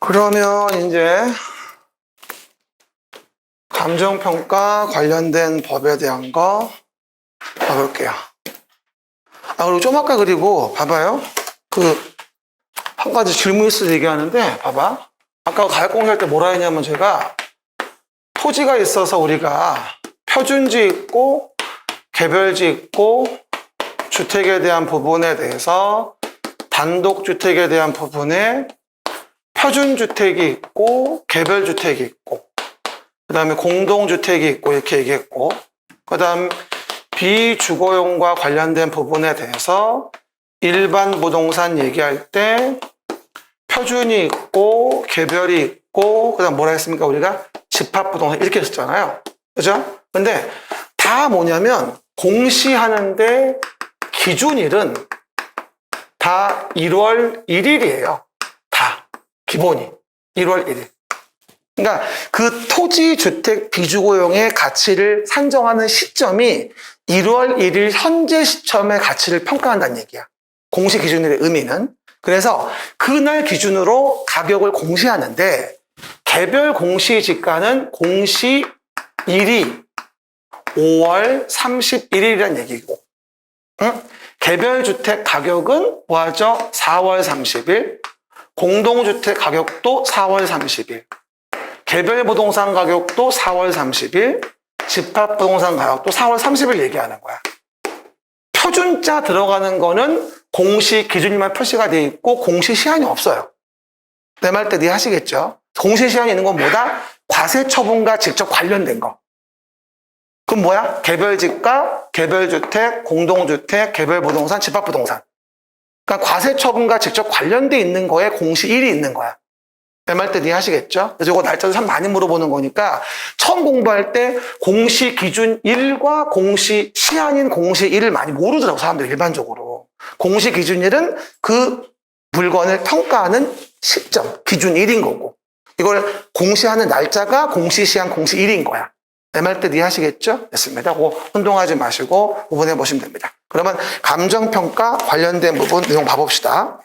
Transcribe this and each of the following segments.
그러면 이제 감정평가 관련된 법에 대한 거 봐볼게요. 그리고 좀 아까 그리고 봐봐요. 한 가지 질문 있어서 얘기하는데 봐봐. 아까 가액공시할 때 뭐라 했냐면 제가 토지가 있어서 우리가 표준지 있고 개별지 있고 주택에 대한 부분에 대해서 단독주택에 대한 부분에 표준주택이 있고 개별주택이 있고 그 다음에 공동주택이 있고 이렇게 얘기했고 그 다음 비주거용과 관련된 부분에 대해서 일반 부동산 얘기할 때 표준이 있고 개별이 있고 그 다음 뭐라 했습니까? 우리가 집합부동산 이렇게 했었잖아요. 그죠? 근데 다 뭐냐면 공시하는데 기준일은 다 1월 1일이에요. 다 기본이 1월 1일. 그러니까 그 토지, 주택, 비주거용의 가치를 산정하는 시점이 1월 1일 현재 시점의 가치를 평가한다는 얘기야. 공시 기준일의 의미는. 그래서 그날 기준으로 가격을 공시하는데 개별 공시지가는 공시일이 5월 31일이라는 얘기고 개별 주택 가격은 뭐하죠? 4월 30일 공동주택 가격도 4월 30일 개별 부동산 가격도 4월 30일 집합부동산 가격도 4월 30일 얘기하는 거야. 표준자 들어가는 거는 공시 기준일만 표시가 돼 있고 공시 시한이 없어요. 내 말 때 이해하시겠죠? 공시 시한이 있는 건 뭐다? 과세 처분과 직접 관련된 거. 그럼 뭐야? 개별집가, 개별주택, 공동주택, 개별부동산, 집합부동산. 그러니까 과세 처분과 직접 관련돼 있는 거에 공시일이 있는 거야. 내 말 때 이해하시겠죠? 그래서 이거 날짜도 참 많이 물어보는 거니까 처음 공부할 때 공시 기준일과 공시 시한인 공시일을 많이 모르더라고 사람들이 일반적으로. 공시 기준일은 그 물건을 평가하는 시점, 기준일인 거고 이걸 공시하는 날짜가 공시시한 공시일인 거야. 내 말 때 이해하시겠죠? 됐습니다. 그거 혼동하지 마시고 구분해 보시면 됩니다. 그러면 감정평가 관련된 부분 내용 봐봅시다.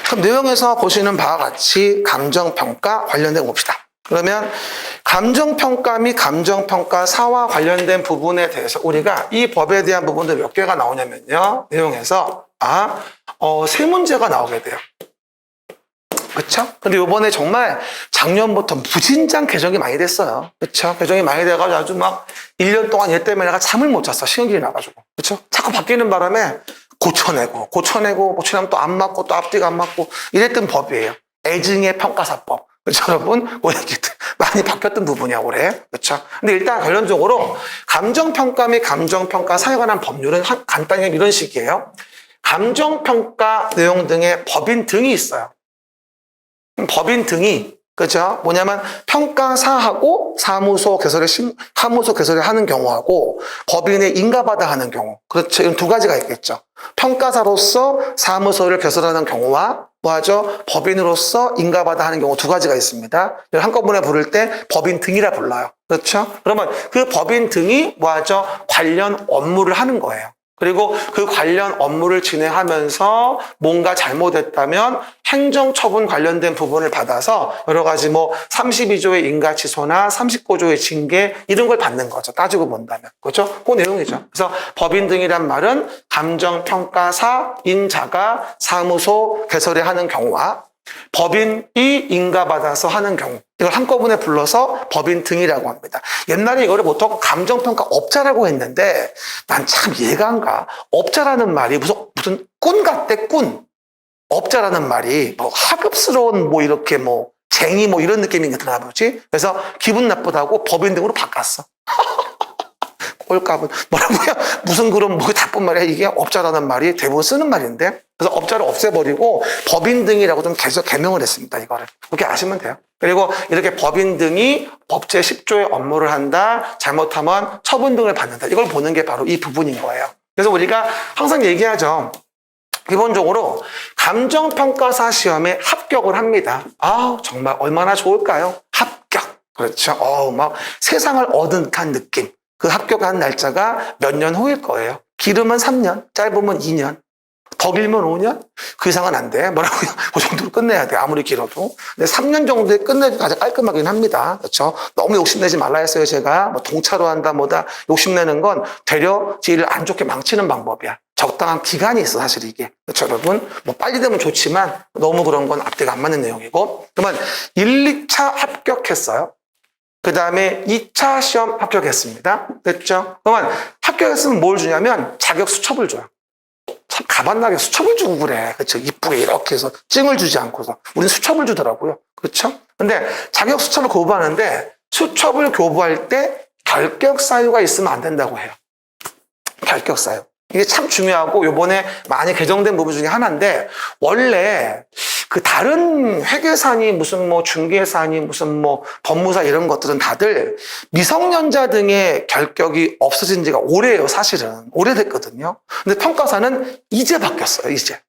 그럼 내용에서 보시는 바와 같이 감정평가 관련된 거 봅시다. 그러면 감정평가 및 감정평가사와 관련된 부분에 대해서 우리가 이 법에 대한 부분들 몇 개가 나오냐면요. 내용에서 세 문제가 나오게 돼요. 그쵸? 근데 이번에 정말 작년부터 무진장 개정이 많이 됐어요. 그쵸? 개정이 많이 돼가지고 아주 막 1년 동안 얘 때문에 내가 잠을 못 잤어. 시험기이 나가지고. 그쵸? 자꾸 바뀌는 바람에 고쳐내고 고쳐내면 또 안 맞고 또 앞뒤가 안 맞고 이랬던 법이에요. 애증의 평가사법. 그렇죠, 여러분? 올해 많이 바뀌었던 부분이야, 올해. 그렇죠? 근데 일단 결론적으로 감정평가 및 감정평가사에 관한 법률은 간단히 이런 식이에요. 감정평가 내용 등의 법인 등이 있어요. 법인 등이 그죠? 뭐냐면 평가사하고 사무소 개설을 하는 경우하고 법인의 인가받아 하는 경우. 그렇죠. 이런 두 가지가 있겠죠. 평가사로서 사무소를 개설하는 경우와 뭐하죠? 법인으로서 인가받아 하는 경우 두 가지가 있습니다. 한꺼번에 부를 때 법인 등이라 불러요. 그렇죠? 그러면 그 법인 등이 뭐하죠? 관련 업무를 하는 거예요. 그리고 그 관련 업무를 진행하면서 뭔가 잘못했다면 행정처분 관련된 부분을 받아서 여러 가지 32조의 인가취소나 39조의 징계 이런 걸 받는 거죠. 따지고 본다면. 그렇죠? 그 내용이죠. 그래서 법인 등이란 말은 감정평가사인 자가 사무소 개설을 하는 경우와 법인이 인가받아서 하는 경우 이걸 한꺼번에 불러서 법인 등이라고 합니다. 옛날에 이거를 보통 감정평가업자라고 했는데 난 참 이해가 안 가. 업자라는 말이 무슨 꾼 같대, 꾼. 업자라는 말이 하급스러운 이렇게 쟁이 이런 느낌인 게 드나 보지. 그래서 기분 나쁘다고 법인 등으로 바꿨어. 꼴값은 뭐라고요? 무슨 그런 나쁜 말이야. 이게 업자라는 말이 대부분 쓰는 말인데 그래서 업자를 없애버리고 법인 등이라고 좀 계속 개명을 했습니다. 이거를 그렇게 아시면 돼요. 그리고 이렇게 법인 등이 법제 10조의 업무를 한다. 잘못하면 처분 등을 받는다. 이걸 보는 게 바로 이 부분인 거예요. 그래서 우리가 항상 얘기하죠. 기본적으로 감정평가사 시험에 합격을 합니다. 정말 얼마나 좋을까요? 합격. 그렇죠. 막 세상을 얻은 듯한 느낌. 그 합격한 날짜가 몇 년 후일 거예요. 길으면 3년, 짧으면 2년. 더 길면 5년? 그 이상은 안 돼. 뭐라고요? 그 정도로 끝내야 돼. 아무리 길어도. 근데 3년 정도에 끝내기 가장 깔끔하긴 합니다. 그렇죠? 너무 욕심내지 말라 했어요, 제가. 뭐 동차로 한다, 뭐다. 욕심내는 건 되려 일을 안 좋게 망치는 방법이야. 적당한 기간이 있어, 사실 이게. 그렇죠, 여러분? 뭐 빨리 되면 좋지만 너무 그런 건 앞뒤가 안 맞는 내용이고. 그러면 1, 2차 합격했어요. 그 다음에 2차 시험 합격했습니다. 됐죠? 그러면 합격했으면 뭘 주냐면 자격 수첩을 줘요. 참 가반나게 수첩을 주고 그래. 그렇죠? 이쁘게 이렇게 해서 찡을 주지 않고서. 우린 수첩을 주더라고요. 그렇죠? 근데 자격 수첩을 교부하는데 수첩을 교부할 때 결격 사유가 있으면 안 된다고 해요. 결격 사유. 이게 참 중요하고 요번에 많이 개정된 부분 중에 하나인데 원래 그 다른 회계사니 무슨 뭐 중개사니 무슨 뭐 법무사 이런 것들은 다들 미성년자 등의 결격이 없어진 지가 오래예요, 사실은. 오래됐거든요. 근데 평가사는 이제 바뀌었어요, 이제.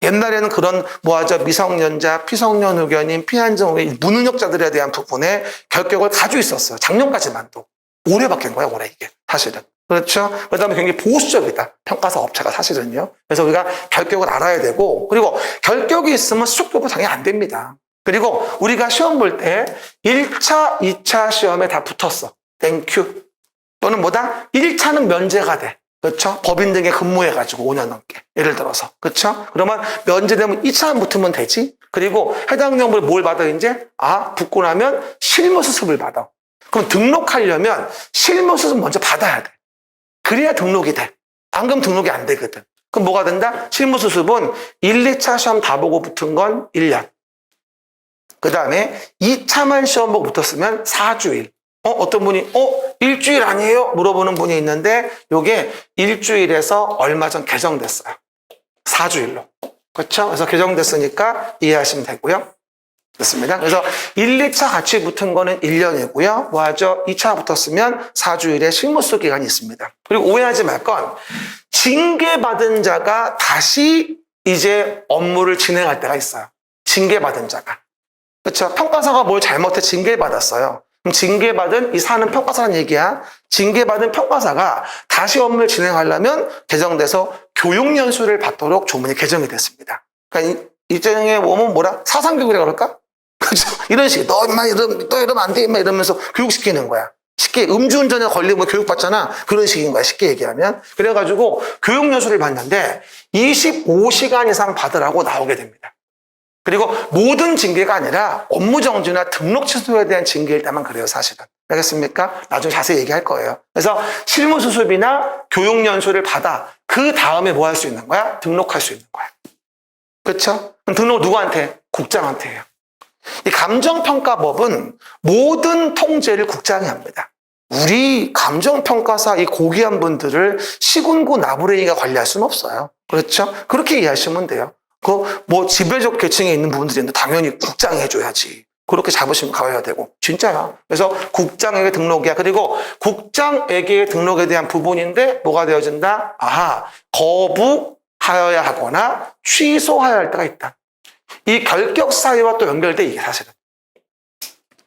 옛날에는 그런 뭐하죠, 미성년자, 피성년 의견인, 피한정 의견인, 무능력자들에 대한 부분에 결격을 가지고 있었어요. 작년까지만도. 올해 바뀐 거야, 올해 이게. 사실은. 그렇죠? 그 다음에 굉장히 보수적이다. 평가사 업체가 사실은요. 그래서 우리가 결격을 알아야 되고, 그리고 결격이 있으면 수석 교부 당연히 안 됩니다. 그리고 우리가 시험 볼 때 1차, 2차 시험에 다 붙었어. 땡큐. 또는 뭐다? 1차는 면제가 돼. 그렇죠? 법인 등에 근무해가지고 5년 넘게. 예를 들어서. 그렇죠? 그러면 면제되면 2차만 붙으면 되지. 그리고 해당 내용을 뭘 받아, 이제? 붙고 나면 실무수습을 받아. 그럼 등록하려면 실무수습 먼저 받아야 돼. 그래야 등록이 돼. 안 그러면 등록이 안 되거든. 그럼 뭐가 된다? 실무수습은 1, 2차 시험 다 보고 붙은 건 1년. 그 다음에 2차만 시험 보고 붙었으면 4주일. 어떤 분이 일주일 아니에요? 물어보는 분이 있는데 요게 일주일에서 얼마 전 개정됐어요. 4주일로. 그렇죠? 그래서 개정됐으니까 이해하시면 되고요. 됐습니다. 그래서 1, 2차 같이 붙은 거는 1년이고요. 뭐하죠? 2차 붙었으면 4주일의 실무수 기간이 있습니다. 그리고 오해하지 말 건 징계받은 자가 다시 이제 업무를 진행할 때가 있어요. 징계받은 자가. 그렇죠? 평가사가 뭘 잘못해 징계받았어요. 그럼 징계받은 이 사는 평가사라는 얘기야. 징계받은 평가사가 다시 업무를 진행하려면 개정돼서 교육연수를 받도록 조문이 개정이 됐습니다. 그러니까 일정에 오면 뭐라? 사상교육이라고 그럴까? 그렇죠? 이런 식의 너 이러면 안 돼, 이러면서 교육시키는 거야. 쉽게 음주운전에 걸리면 교육받잖아. 그런 식인 거야, 쉽게 얘기하면. 그래가지고 교육연수를 받는데 25시간 이상 받으라고 나오게 됩니다. 그리고 모든 징계가 아니라 업무정지나 등록 취소에 대한 징계일 때만 그래요, 사실은. 알겠습니까? 나중에 자세히 얘기할 거예요. 그래서 실무수습이나 교육연수를 받아 그 다음에 뭐 할 수 있는 거야? 등록할 수 있는 거야. 그렇죠? 그럼 등록을 누구한테? 국장한테 해요. 이 감정평가법은 모든 통제를 국장이 합니다. 우리 감정평가사 이 고귀한 분들을 시군구 나부랭이가 관리할 수는 없어요. 그렇죠? 그렇게 이해하시면 돼요. 뭐 지배적 계층에 있는 부분들이 있는데 당연히 국장이 해줘야지. 그렇게 잡으시면 가야 되고. 진짜야. 그래서 국장에게 등록이야. 그리고 국장에게 등록에 대한 부분인데 뭐가 되어진다? 거부하여야 하거나 취소하여야 할 때가 있다. 이 결격 사유와 또 연결돼, 이게 사실은.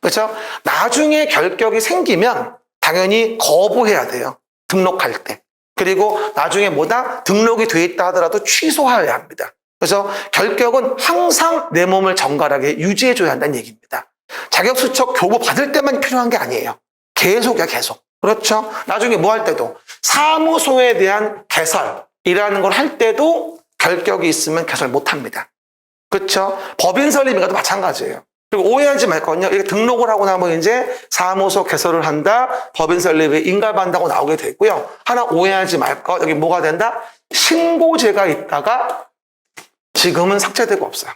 그렇죠? 나중에 결격이 생기면 당연히 거부해야 돼요. 등록할 때. 그리고 나중에 뭐다? 등록이 돼 있다 하더라도 취소하여야 합니다. 그래서 결격은 항상 내 몸을 정갈하게 유지해줘야 한다는 얘기입니다. 자격수첩 교부 받을 때만 필요한 게 아니에요. 계속이야, 계속. 그렇죠? 나중에 뭐 할 때도 사무소에 대한 개설이라는 걸 할 때도 결격이 있으면 개설 못 합니다. 그렇죠? 법인 설립인가도 마찬가지예요. 그리고 오해하지 말 건요. 이렇게 등록을 하고 나면 이제 사무소 개설을 한다, 법인 설립에 인가받는다고 나오게 되고요. 하나 오해하지 말 거, 여기 뭐가 된다? 신고제가 있다가 지금은 삭제되고 없어요.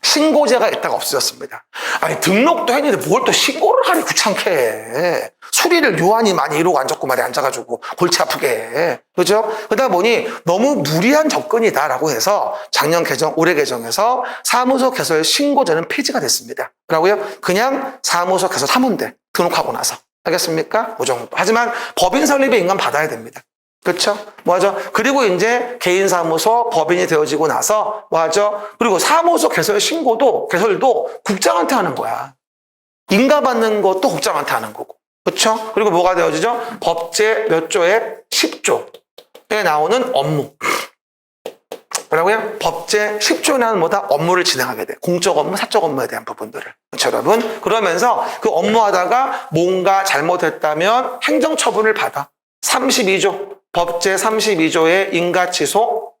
신고제가 있다가 없어졌습니다. 아니, 등록도 했는데 뭘 또 신고를 하니 귀찮게 해. 수리를 요한이 많이 이러고 앉았고 말이 앉아가지고 골치 아프게 해. 그죠? 그러다 보니 너무 무리한 접근이다라고 해서 작년 개정, 올해 개정해서 사무소 개설 신고제는 폐지가 됐습니다. 그러고요, 그냥 사무소 개설하면 돼. 등록하고 나서. 알겠습니까? 그 정도. 하지만 법인 설립에 인간 받아야 됩니다. 그렇죠? 뭐하죠? 그리고 이제 개인사무소 법인이 되어지고 나서 뭐하죠? 그리고 사무소 개설도 국장한테 하는 거야. 인가받는 것도 국장한테 하는 거고. 그렇죠? 그리고 뭐가 되어지죠? 법제 몇 조에 10조에 나오는 업무. 뭐라고요? 법제 10조에는 뭐다? 업무를 진행하게 돼. 공적 업무, 사적 업무에 대한 부분들을. 그렇죠, 여러분? 그러면서 그 업무하다가 뭔가 잘못했다면 행정처분을 받아. 32조, 법제 32조의 인가취소,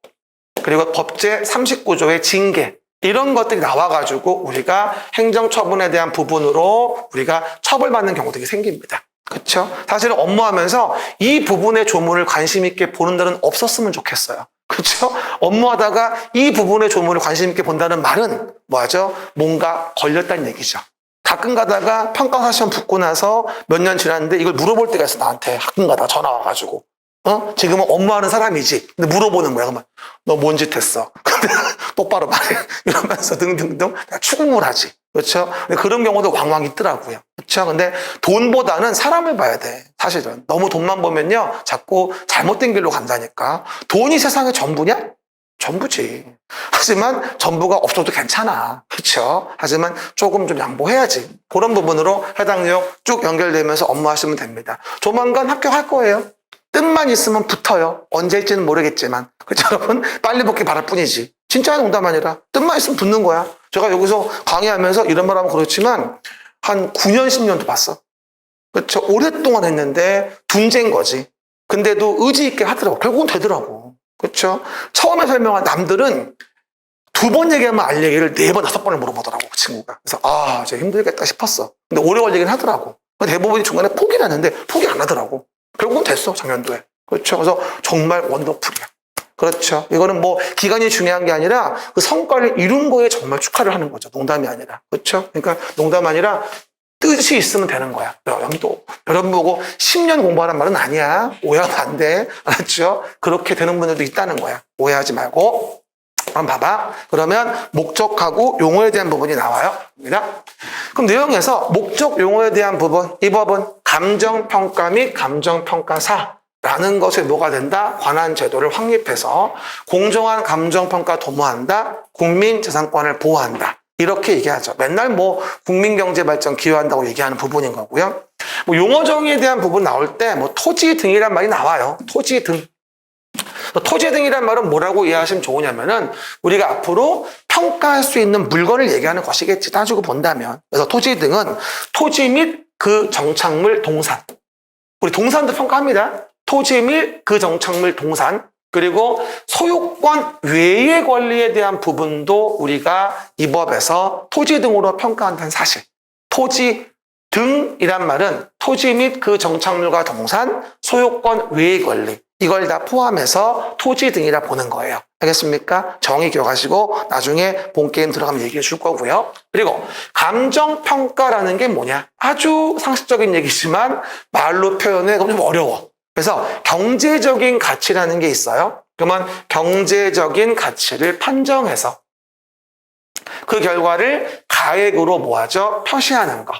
그리고 법제 39조의 징계. 이런 것들이 나와가지고 우리가 행정처분에 대한 부분으로 우리가 처벌받는 경우들이 생깁니다. 그렇죠? 사실은 업무하면서 이 부분의 조문을 관심 있게 보는 날은 없었으면 좋겠어요. 그렇죠? 업무하다가 이 부분의 조문을 관심 있게 본다는 말은 뭐하죠? 뭔가 걸렸다는 얘기죠. 가끔 가다가 평가사 시험 붙고 나서 몇 년 지났는데 이걸 물어볼 때가 있어, 나한테. 가끔 가다가 전화 와가지고. 지금은 업무하는 사람이지. 근데 물어보는 거야. 그러면 너 뭔 짓 했어? 근데 똑바로 말해. 이러면서 등등등 추궁을 하지. 그렇죠? 근데 그런 경우도 왕왕 있더라고요. 그렇죠? 근데 돈보다는 사람을 봐야 돼. 사실은. 너무 돈만 보면요. 자꾸 잘못된 길로 간다니까. 돈이 세상의 전부냐? 전부지. 하지만 전부가 없어도 괜찮아. 그렇죠? 하지만 조금 좀 양보해야지. 그런 부분으로 해당 내용 쭉 연결되면서 업무하시면 됩니다. 조만간 합격할 거예요. 뜻만 있으면 붙어요. 언제일지는 모르겠지만. 그렇죠, 여러분? 빨리 붙기 바랄 뿐이지. 진짜 농담 아니라 뜻만 있으면 붙는 거야. 제가 여기서 강의하면서 이런 말 하면 그렇지만 한 9년, 10년도 봤어. 그렇죠? 오랫동안 했는데 둔재인 거지. 근데도 의지 있게 하더라고. 결국은 되더라고. 그렇죠? 처음에 설명한 남들은 2번 얘기하면 알 얘기를 4번, 5번을 물어보더라고, 그 친구가. 그래서 이제 힘들겠다 싶었어. 근데 오래 걸리긴 하더라고. 대부분이 중간에 포기를 하는데 포기 안 하더라고. 결국은 됐어, 작년도에. 그렇죠? 그래서 정말 원더풀이야. 그렇죠. 이거는 뭐 기간이 중요한 게 아니라 그 성과를 이룬 거에 정말 축하를 하는 거죠. 농담이 아니라. 그렇죠? 그러니까 농담 아니라 뜻이 있으면 되는 거야. 여러분 보고 10년 공부하란 말은 아니야. 오해하면 안 돼. 알았죠? 그렇게 되는 분들도 있다는 거야. 오해하지 말고. 한번 봐봐. 그러면 목적하고 용어에 대한 부분이 나와요. 그럼 내용에서 목적, 용어에 대한 부분, 이 법은 감정평가 및 감정평가사라는 것에 뭐가 된다? 관한 제도를 확립해서 공정한 감정평가 도모한다. 국민재산권을 보호한다. 이렇게 얘기하죠. 맨날 뭐 국민경제발전 기여한다고 얘기하는 부분인 거고요. 뭐 용어 정의에 대한 부분 나올 때 뭐 토지 등이란 말이 나와요. 토지 등. 토지 등이란 말은 뭐라고 이해하시면 좋으냐면은 우리가 앞으로 평가할 수 있는 물건을 얘기하는 것이겠지, 따지고 본다면. 그래서 토지 등은 토지 및 그 정착물 동산. 우리 동산도 평가합니다. 토지 및 그 정착물 동산. 그리고 소유권 외의 권리에 대한 부분도 우리가 이 법에서 토지 등으로 평가한다는 사실. 토지 등이란 말은 토지 및 그 정착물과 동산, 소유권 외의 권리. 이걸 다 포함해서 토지 등이라 보는 거예요. 알겠습니까? 정의 기억하시고 나중에 본게임 들어가면 얘기해 줄 거고요. 그리고 감정평가라는 게 뭐냐? 아주 상식적인 얘기지만 말로 표현하기가 좀 어려워. 그래서 경제적인 가치라는 게 있어요. 그러면 경제적인 가치를 판정해서 그 결과를 가액으로 뭐하죠? 표시하는 거.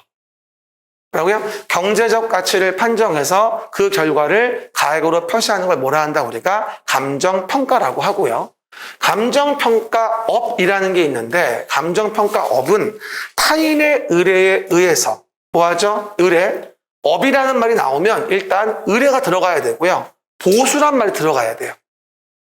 뭐라고요? 경제적 가치를 판정해서 그 결과를 가액으로 표시하는 걸 뭐라 한다? 우리가 감정평가라고 하고요. 감정평가업이라는 게 있는데 감정평가업은 타인의 의뢰에 의해서 뭐하죠? 의뢰. 업이라는 말이 나오면 일단 의뢰가 들어가야 되고요. 보수란 말이 들어가야 돼요.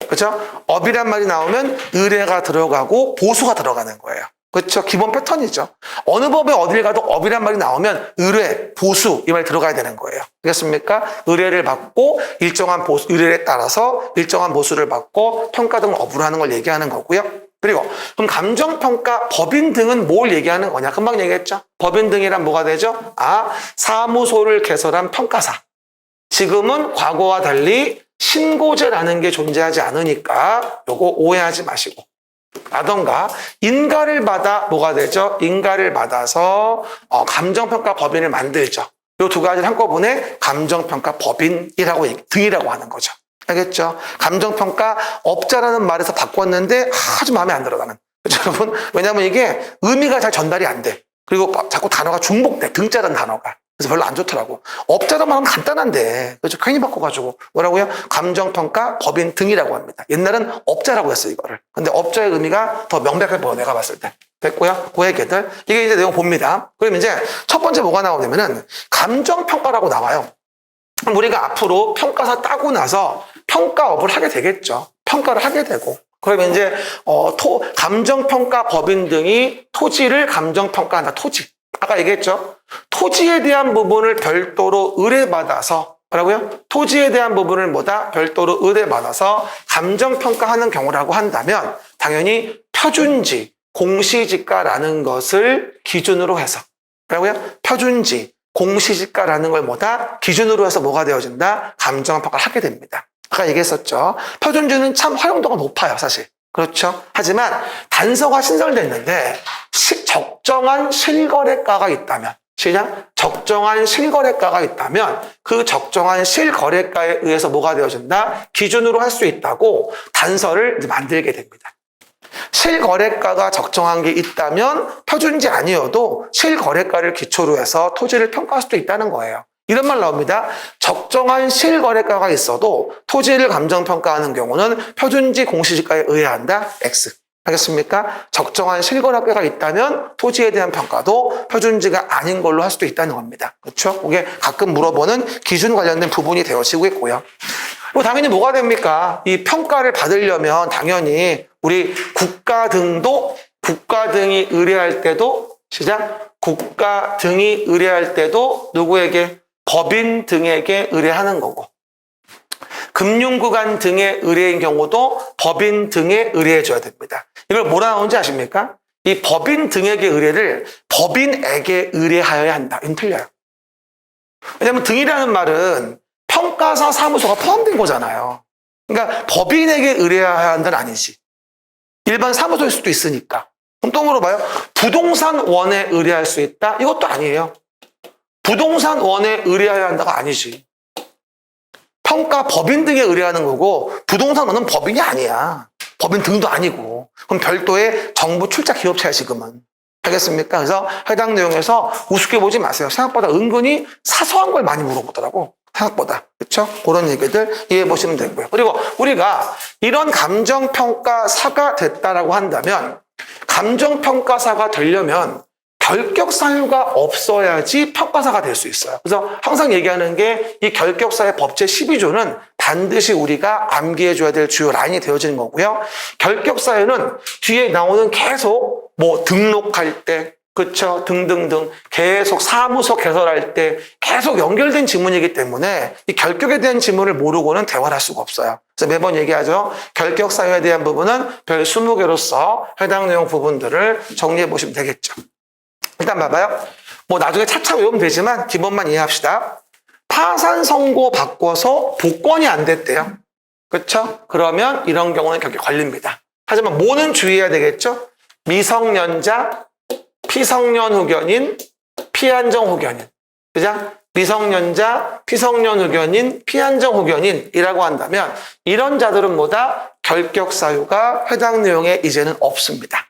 그렇죠? 업이란 말이 나오면 의뢰가 들어가고 보수가 들어가는 거예요. 그렇죠? 기본 패턴이죠. 어느 법에 어딜 가도 업이란 말이 나오면 의뢰, 보수 이 말이 들어가야 되는 거예요. 알겠습니까? 의뢰를 받고 일정한 보수, 의뢰에 따라서 일정한 보수를 받고 평가 등을 업으로 하는 걸 얘기하는 거고요. 그리고 그럼 감정평가 법인 등은 뭘 얘기하는 거냐? 금방 얘기했죠? 법인 등이란 뭐가 되죠? 사무소를 개설한 평가사. 지금은 과거와 달리 신고제라는 게 존재하지 않으니까 요거 오해하지 마시고. 라던가 인가를 받아 뭐가 되죠? 인가를 받아서 감정평가 법인을 만들죠. 이 두 가지를 한꺼번에 감정평가 법인이라고 등이라고 하는 거죠. 알겠죠? 감정평가 업자라는 말에서 바꿨는데 아주 마음에 안 들어 나는. 그렇죠, 여러분? 왜냐하면 이게 의미가 잘 전달이 안 돼. 그리고 자꾸 단어가 중복돼. 등자라는 단어가. 그래서 별로 안 좋더라고. 업자로만 하면 간단한데. 그렇죠? 괜히 바꿔가지고. 뭐라고요? 감정평가 법인 등이라고 합니다. 옛날은 업자라고 했어, 이거를. 근데 업자의 의미가 더 명백해 보여, 내가 봤을 때. 됐고요. 그 얘기들. 이게 이제 내용 봅니다. 그럼 이제 첫 번째 뭐가 나오냐면은 감정평가라고 나와요. 우리가 앞으로 평가사 따고 나서 평가업을 하게 되겠죠. 평가를 하게 되고. 그러면 이제 감정평가 법인 등이 토지를 감정평가한다. 토지. 아까 얘기했죠. 토지에 대한 부분을 별도로 의뢰받아서 뭐라고요? 토지에 대한 부분을 별도로 의뢰받아서 감정평가하는 경우라고 한다면 당연히 표준지, 공시지가라는 것을 기준으로 해서 뭐라고요? 표준지, 공시지가라는 걸 기준으로 해서 뭐가 되어진다? 감정평가를 하게 됩니다. 아까 얘기했었죠. 표준지는 참 활용도가 높아요, 사실. 그렇죠? 하지만 단서가 신설됐는데 적정한 실거래가가 있다면 적정한 실거래가가 있다면 그 적정한 실거래가에 의해서 뭐가 되어진다? 기준으로 할 수 있다고 단서를 만들게 됩니다. 실거래가가 적정한 게 있다면 표준지 아니어도 실거래가를 기초로 해서 토지를 평가할 수도 있다는 거예요. 이런 말 나옵니다. 적정한 실거래가가 있어도 토지를 감정평가하는 경우는 표준지 공시지가에 의해야 한다. X. 알겠습니까? 적정한 실거래가가 있다면 토지에 대한 평가도 표준지가 아닌 걸로 할 수도 있다는 겁니다. 그렇죠? 이게 가끔 물어보는 기준 관련된 부분이 되어지고 있고요. 그리고 당연히 뭐가 됩니까? 이 평가를 받으려면 당연히 우리 국가 등이 의뢰할 때도 국가 등이 의뢰할 때도 누구에게? 법인 등에게 의뢰하는 거고, 금융기관 등의 의뢰인 경우도 법인 등에 의뢰해줘야 됩니다. 이걸 뭐라 나오는지 아십니까? 이 법인 등에게 의뢰를 법인에게 의뢰하여야 한다. 이건 틀려요. 왜냐하면 등이라는 말은 평가사 사무소가 포함된 거잖아요. 그러니까 법인에게 의뢰해야 한다는 아니지. 일반 사무소일 수도 있으니까. 그럼 또 물어봐요. 부동산원에 의뢰할 수 있다? 이것도 아니에요. 부동산원에 의뢰해야 한다가 아니지. 평가 법인 등에 의뢰하는 거고 부동산원은 법인이 아니야. 법인 등도 아니고. 그럼 별도의 정부 출자 기업체야 지금은. 알겠습니까? 그래서 해당 내용에서 우습게 보지 마세요. 생각보다 은근히 사소한 걸 많이 물어보더라고. 생각보다. 그렇죠? 그런 얘기들 이해해 보시면 되고요. 그리고 우리가 이런 감정평가사가 됐다라고 한다면 감정평가사가 되려면 결격사유가 없어야지 평가사가 될 수 있어요. 그래서 항상 얘기하는 게 이 결격사유 법제 12조는 반드시 우리가 암기해줘야 될 주요 라인이 되어지는 거고요. 결격사유는 뒤에 나오는 계속 등록할 때, 그렇죠? 등등등 계속 사무소 개설할 때 계속 연결된 지문이기 때문에 이 결격에 대한 지문을 모르고는 대화를 할 수가 없어요. 그래서 매번 얘기하죠. 결격사유에 대한 부분은 별 20개로서 해당 내용 부분들을 정리해 보시면 되겠죠. 일단 봐봐요. 나중에 차차 외우면 되지만 기본만 이해합시다. 파산 선고 바꿔서 복권이 안 됐대요. 그렇죠? 그러면 이런 경우는 결격 걸립니다. 하지만 뭐는 주의해야 되겠죠? 미성년자, 피성년 후견인, 피한정 후견인. 그죠? 미성년자, 피성년 후견인, 피한정 후견인이라고 한다면 이런 자들은 결격사유가 해당 내용에 이제는 없습니다.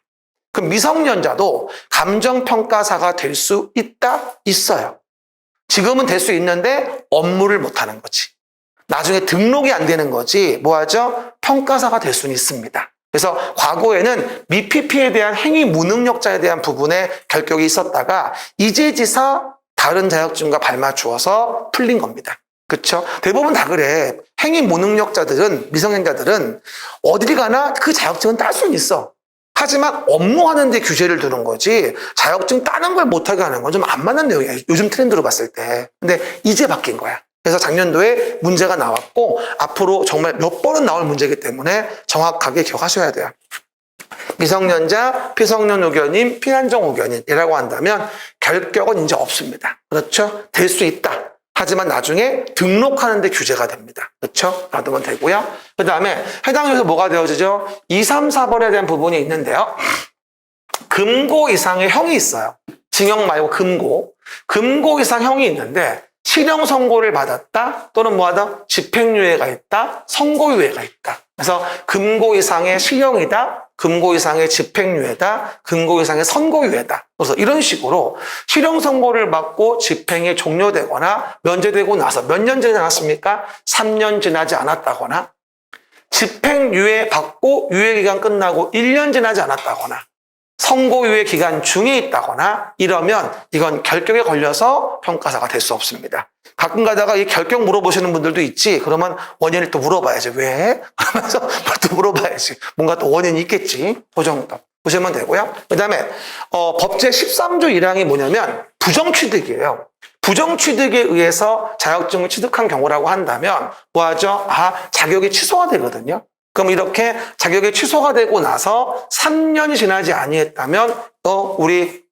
그럼 미성년자도 감정평가사가 될 수 있다? 있어요. 지금은 될 수 있는데 업무를 못하는 거지. 나중에 등록이 안 되는 거지. 뭐하죠? 평가사가 될 수는 있습니다. 그래서 과거에는 미피피에 대한 행위 무능력자에 대한 부분에 결격이 있었다가 이제지사 다른 자격증과 발맞추어서 풀린 겁니다. 그렇죠? 대부분 다 그래. 행위 무능력자들은, 미성년자들은 어딜 가나 그 자격증은 딸 수는 있어. 하지만 업무하는 데 규제를 두는 거지 자격증 따는 걸 못하게 하는 건 좀 안 맞는 내용이야. 요즘 트렌드로 봤을 때. 근데 이제 바뀐 거야. 그래서 작년도에 문제가 나왔고 앞으로 정말 몇 번은 나올 문제이기 때문에 정확하게 기억하셔야 돼요. 미성년자, 피성년 후견인, 피한정 후견인이라고 한다면 결격은 이제 없습니다. 그렇죠? 될 수 있다. 하지만 나중에 등록하는 데 규제가 됩니다. 그렇죠? 놔두면 되고요. 그 다음에 해당에서 뭐가 되어지죠? 2, 3, 4번에 대한 부분이 있는데요. 금고 이상의 형이 있어요. 징역 말고 금고. 금고 이상 형이 있는데 실형 선고를 받았다 또는 뭐하다? 집행유예가 있다, 선고유예가 있다. 그래서 금고 이상의 실형이다, 금고 이상의 집행유예다, 금고 이상의 선고유예다. 그래서 이런 식으로 실형 선고를 받고 집행이 종료되거나 면제되고 나서 몇 년 지나지 않았습니까? 3년 지나지 않았다거나 집행유예 받고 유예기간 끝나고 1년 지나지 않았다거나 선고유예 기간 중에 있다거나 이러면 이건 결격에 걸려서 평가사가 될 수 없습니다. 가끔 가다가 이 결격 물어보시는 분들도 있지. 그러면 원인을 또 물어봐야지. 왜? 그러면서 또 물어봐야지. 뭔가 또 원인이 있겠지. 그 정도 보시면 되고요. 그 다음에 법제 13조 1항이 뭐냐면 부정취득이에요. 부정취득에 의해서 자격증을 취득한 경우라고 한다면 뭐하죠? 자격이 취소가 되거든요. 그럼 이렇게 자격이 취소가 되고 나서 3년이 지나지 아니했다면 우리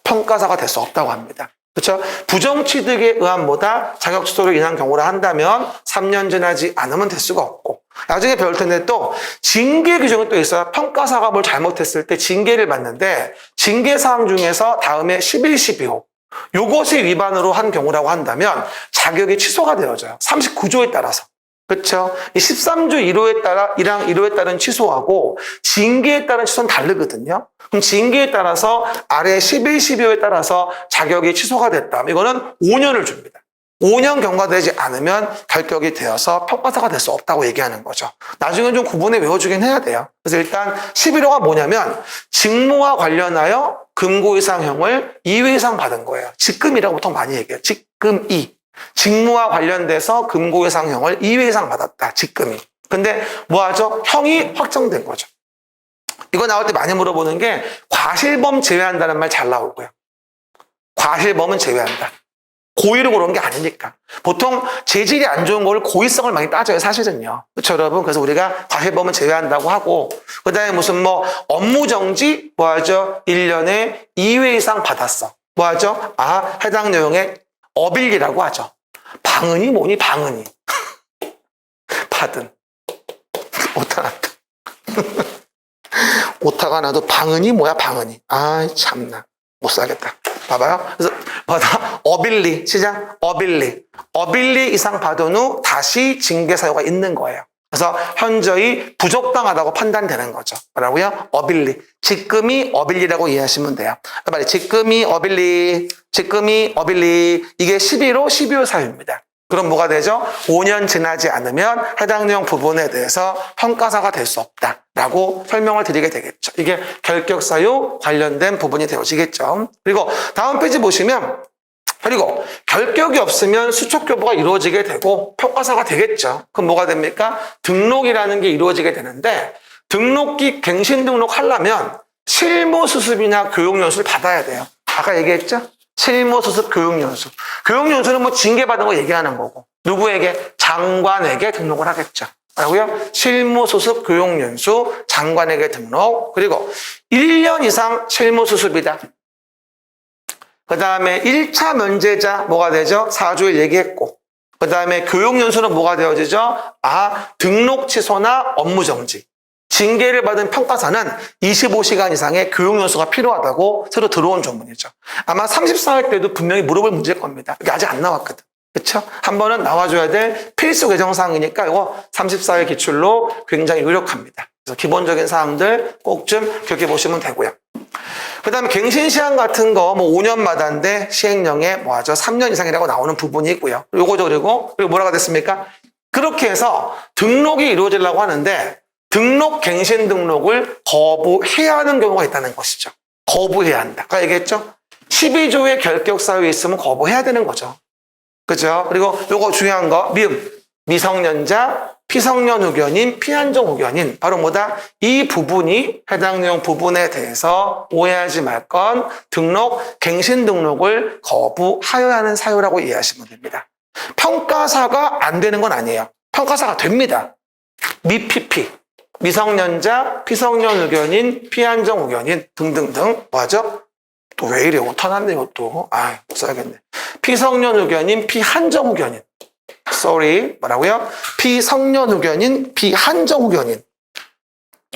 평가사가 될 수 없다고 합니다. 그렇죠? 부정취득에 의한 뭐다? 자격 취소로 인한 경우라 한다면 3년 지나지 않으면 될 수가 없고 나중에 배울 텐데 또 징계 규정이 또 있어요. 평가사가 뭘 잘못했을 때 징계를 받는데 징계 사항 중에서 다음에 11, 12호 요것이 위반으로 한 경우라고 한다면 자격이 취소가 되어져요. 39조에 따라서. 그렇죠? 이 13조 1호에 따라 1항 1호에 따른 취소하고 징계에 따른 취소는 다르거든요. 그럼 징계에 따라서 아래 11, 12호에 따라서 자격이 취소가 됐다면 이거는 5년을 줍니다. 5년 경과되지 않으면 결격이 되어서 평가사가 될 수 없다고 얘기하는 거죠. 나중에 좀 구분해 외워주긴 해야 돼요. 그래서 일단 11호가 뭐냐면 직무와 관련하여 금고 이상형을 2회 이상 받은 거예요. 직금이라고 보통 많이 얘기해요. 직금이. 직무와 관련돼서 금고 이상형을 2회 이상 받았다. 직금이. 근데 뭐하죠? 형이 확정된 거죠. 이거 나올 때 많이 물어보는 게 과실범 제외한다는 말 잘 나오고요. 과실범은 제외한다. 고의로 그런 게 아니니까. 보통 재질이 안 좋은 걸 고의성을 많이 따져요, 사실은요. 그렇죠, 여러분? 그래서 우리가 과실범은 제외한다고 하고, 그 다음에 무슨 업무정지, 뭐하죠? 1년에 2회 이상 받았어. 뭐하죠? 해당 내용의 어빌리라고 하죠. 방은이 뭐니, 방은이. 받은. 오타 났다. 오타가 나도 방은이 뭐야, 방은이. 참나. 못 살겠다. 봐봐요. 그래서 어빌리, 시작. 어빌리 이상 받은 후 다시 징계 사유가 있는 거예요. 그래서 현저히 부적당하다고 판단되는 거죠. 뭐라고요? 어빌리. 직금이 어빌리라고 이해하시면 돼요. 빨리 직금이 어빌리. 이게 11호, 12호 사유입니다. 그럼 뭐가 되죠? 5년 지나지 않으면 해당 내용 부분에 대해서 평가사가 될 수 없다라고 설명을 드리게 되겠죠. 이게 결격 사유 관련된 부분이 되어지겠죠. 그리고 다음 페이지 보시면 그리고 결격이 없으면 수촉 교부가 이루어지게 되고 평가사가 되겠죠. 그럼 뭐가 됩니까? 등록이라는 게 이루어지게 되는데 등록기 갱신 등록하려면 실무수습이나 교육연수를 받아야 돼요. 아까 얘기했죠? 실무수습 교육연수. 교육연수는 징계받은 거 얘기하는 거고 누구에게? 장관에게 등록을 하겠죠. 라고요? 실무수습 교육연수 장관에게 등록. 그리고 1년 이상 실무수습이다. 그 다음에 1차 면제자 뭐가 되죠? 4조에 얘기했고 그 다음에 교육연수는 뭐가 되어지죠? 등록 취소나 업무정지. 징계를 받은 평가사는 25시간 이상의 교육연수가 필요하다고 새로 들어온 조문이죠. 아마 34회 때도 분명히 물어볼 문제일 겁니다. 이게 아직 안 나왔거든. 그렇죠? 한 번은 나와줘야 될 필수 개정사항이니까 이거 34회 기출로 굉장히 유력합니다. 그래서 기본적인 사항들 꼭 좀 기억해 보시면 되고요. 그 다음에 갱신시한 같은 거 5년마다인데 시행령에 뭐하죠? 3년 이상이라고 나오는 부분이 있고요. 요거죠. 그리고 뭐라고 됐습니까? 그렇게 해서 등록이 이루어지려고 하는데 등록 갱신 등록을 거부해야 하는 경우가 있다는 것이죠. 거부해야 한다. 아까 얘기했죠? 12조의 결격 사유에 있으면 거부해야 되는 거죠. 그죠? 그리고 요거 중요한 거 미성년자, 피성년 후견인, 피한정 후견인 바로 뭐다? 이 부분이 해당 내용 부분에 대해서 오해하지 말 건 등록, 갱신 등록을 거부하여야 하는 사유라고 이해하시면 됩니다. 평가사가 안 되는 건 아니에요. 평가사가 됩니다. 미PP, 미성년자, 피성년 후견인, 피한정 후견인 등등등 뭐하죠? 또 왜 이래? 오타났네 이것도. 못 써야겠네. 피성년 후견인, 피한정 후견인. 뭐라고요? 피성년 후견인, 피한정 후견인.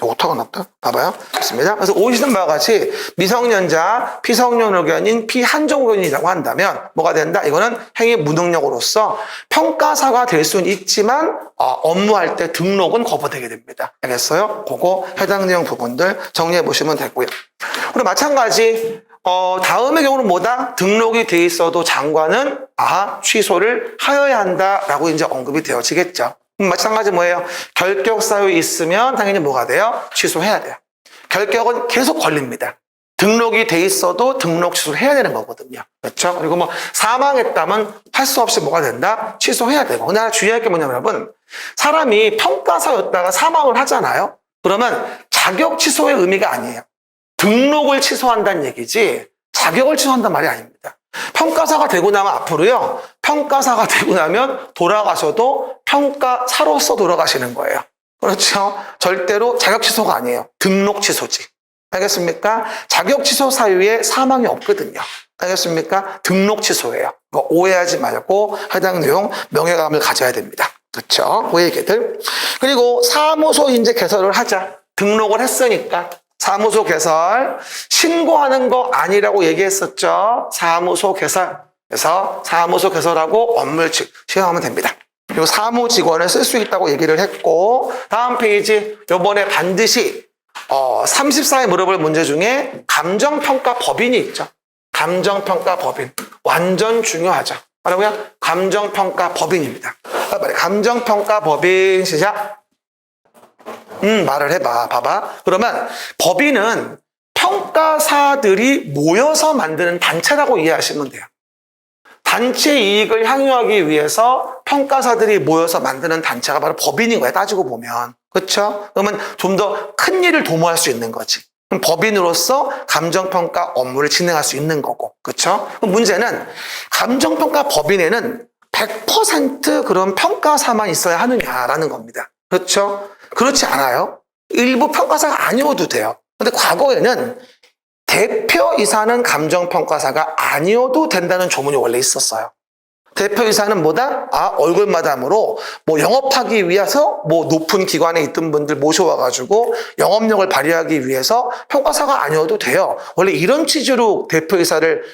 오타가 났다. 봐봐요. 좋습니다. 그래서 오시는 바와 같이 미성년자, 피성년 후견인, 피한정 후견인이라고 한다면 뭐가 된다? 이거는 행위 무능력으로서 평가사가 될 수는 있지만 업무할 때 등록은 거부되게 됩니다. 알겠어요? 그거 해당 내용 부분들 정리해 보시면 되고요. 그리고 마찬가지 다음의 경우는 뭐다? 등록이 돼 있어도 장관은 취소를 하여야 한다라고 이제 언급이 되어지겠죠. 마찬가지 뭐예요? 결격 사유 있으면 당연히 뭐가 돼요? 취소해야 돼요. 결격은 계속 걸립니다. 등록이 돼 있어도 등록 취소를 해야 되는 거거든요. 그렇죠? 그리고 뭐 사망했다면 할 수 없이 뭐가 된다? 취소해야 되고. 근데 하나 주의할 게 뭐냐면 여러분, 사람이 평가사였다가 사망을 하잖아요. 그러면 자격 취소의 의미가 아니에요. 등록을 취소한다는 얘기지 자격을 취소한다는 말이 아닙니다. 평가사가 되고 나면 앞으로요, 평가사가 되고 나면 돌아가셔도 평가사로서 돌아가시는 거예요. 그렇죠? 절대로 자격 취소가 아니에요. 등록 취소지. 알겠습니까? 자격 취소 사유에 사망이 없거든요. 알겠습니까? 등록 취소예요. 오해하지 말고 해당 내용 명예감을 가져야 됩니다. 그렇죠? 그 얘기들. 그리고 사무소 이제 개설을 하자. 등록을 했으니까. 사무소 개설. 신고하는 거 아니라고 얘기했었죠. 사무소 개설. 그래서 사무소 개설하고 업무를 시행하면 됩니다. 그리고 사무직원을 쓸 수 있다고 얘기를 했고, 다음 페이지. 요번에 반드시 34에 물어볼 문제 중에 감정평가 법인이 있죠. 감정평가 법인. 완전 중요하죠. 뭐라고요? 감정평가 법인입니다. 감정평가 법인 시작. 말을 해봐. 봐봐. 그러면 법인은 평가사들이 모여서 만드는 단체라고 이해하시면 돼요. 단체 이익을 향유하기 위해서 평가사들이 모여서 만드는 단체가 바로 법인인 거예요. 따지고 보면. 그렇죠? 그러면 좀 더 큰 일을 도모할 수 있는 거지. 그럼 법인으로서 감정평가 업무를 진행할 수 있는 거고. 그렇죠? 그럼 문제는 감정평가 법인에는 100% 그런 평가사만 있어야 하느냐라는 겁니다. 그렇죠? 그렇지 않아요. 일부 평가사가 아니어도 돼요. 근데 과거에는 대표이사는 감정평가사가 아니어도 된다는 조문이 원래 있었어요. 대표이사는 뭐다? 얼굴마담으로 영업하기 위해서 높은 기관에 있던 분들 모셔와가지고 영업력을 발휘하기 위해서 평가사가 아니어도 돼요. 원래 이런 취지로 대표이사를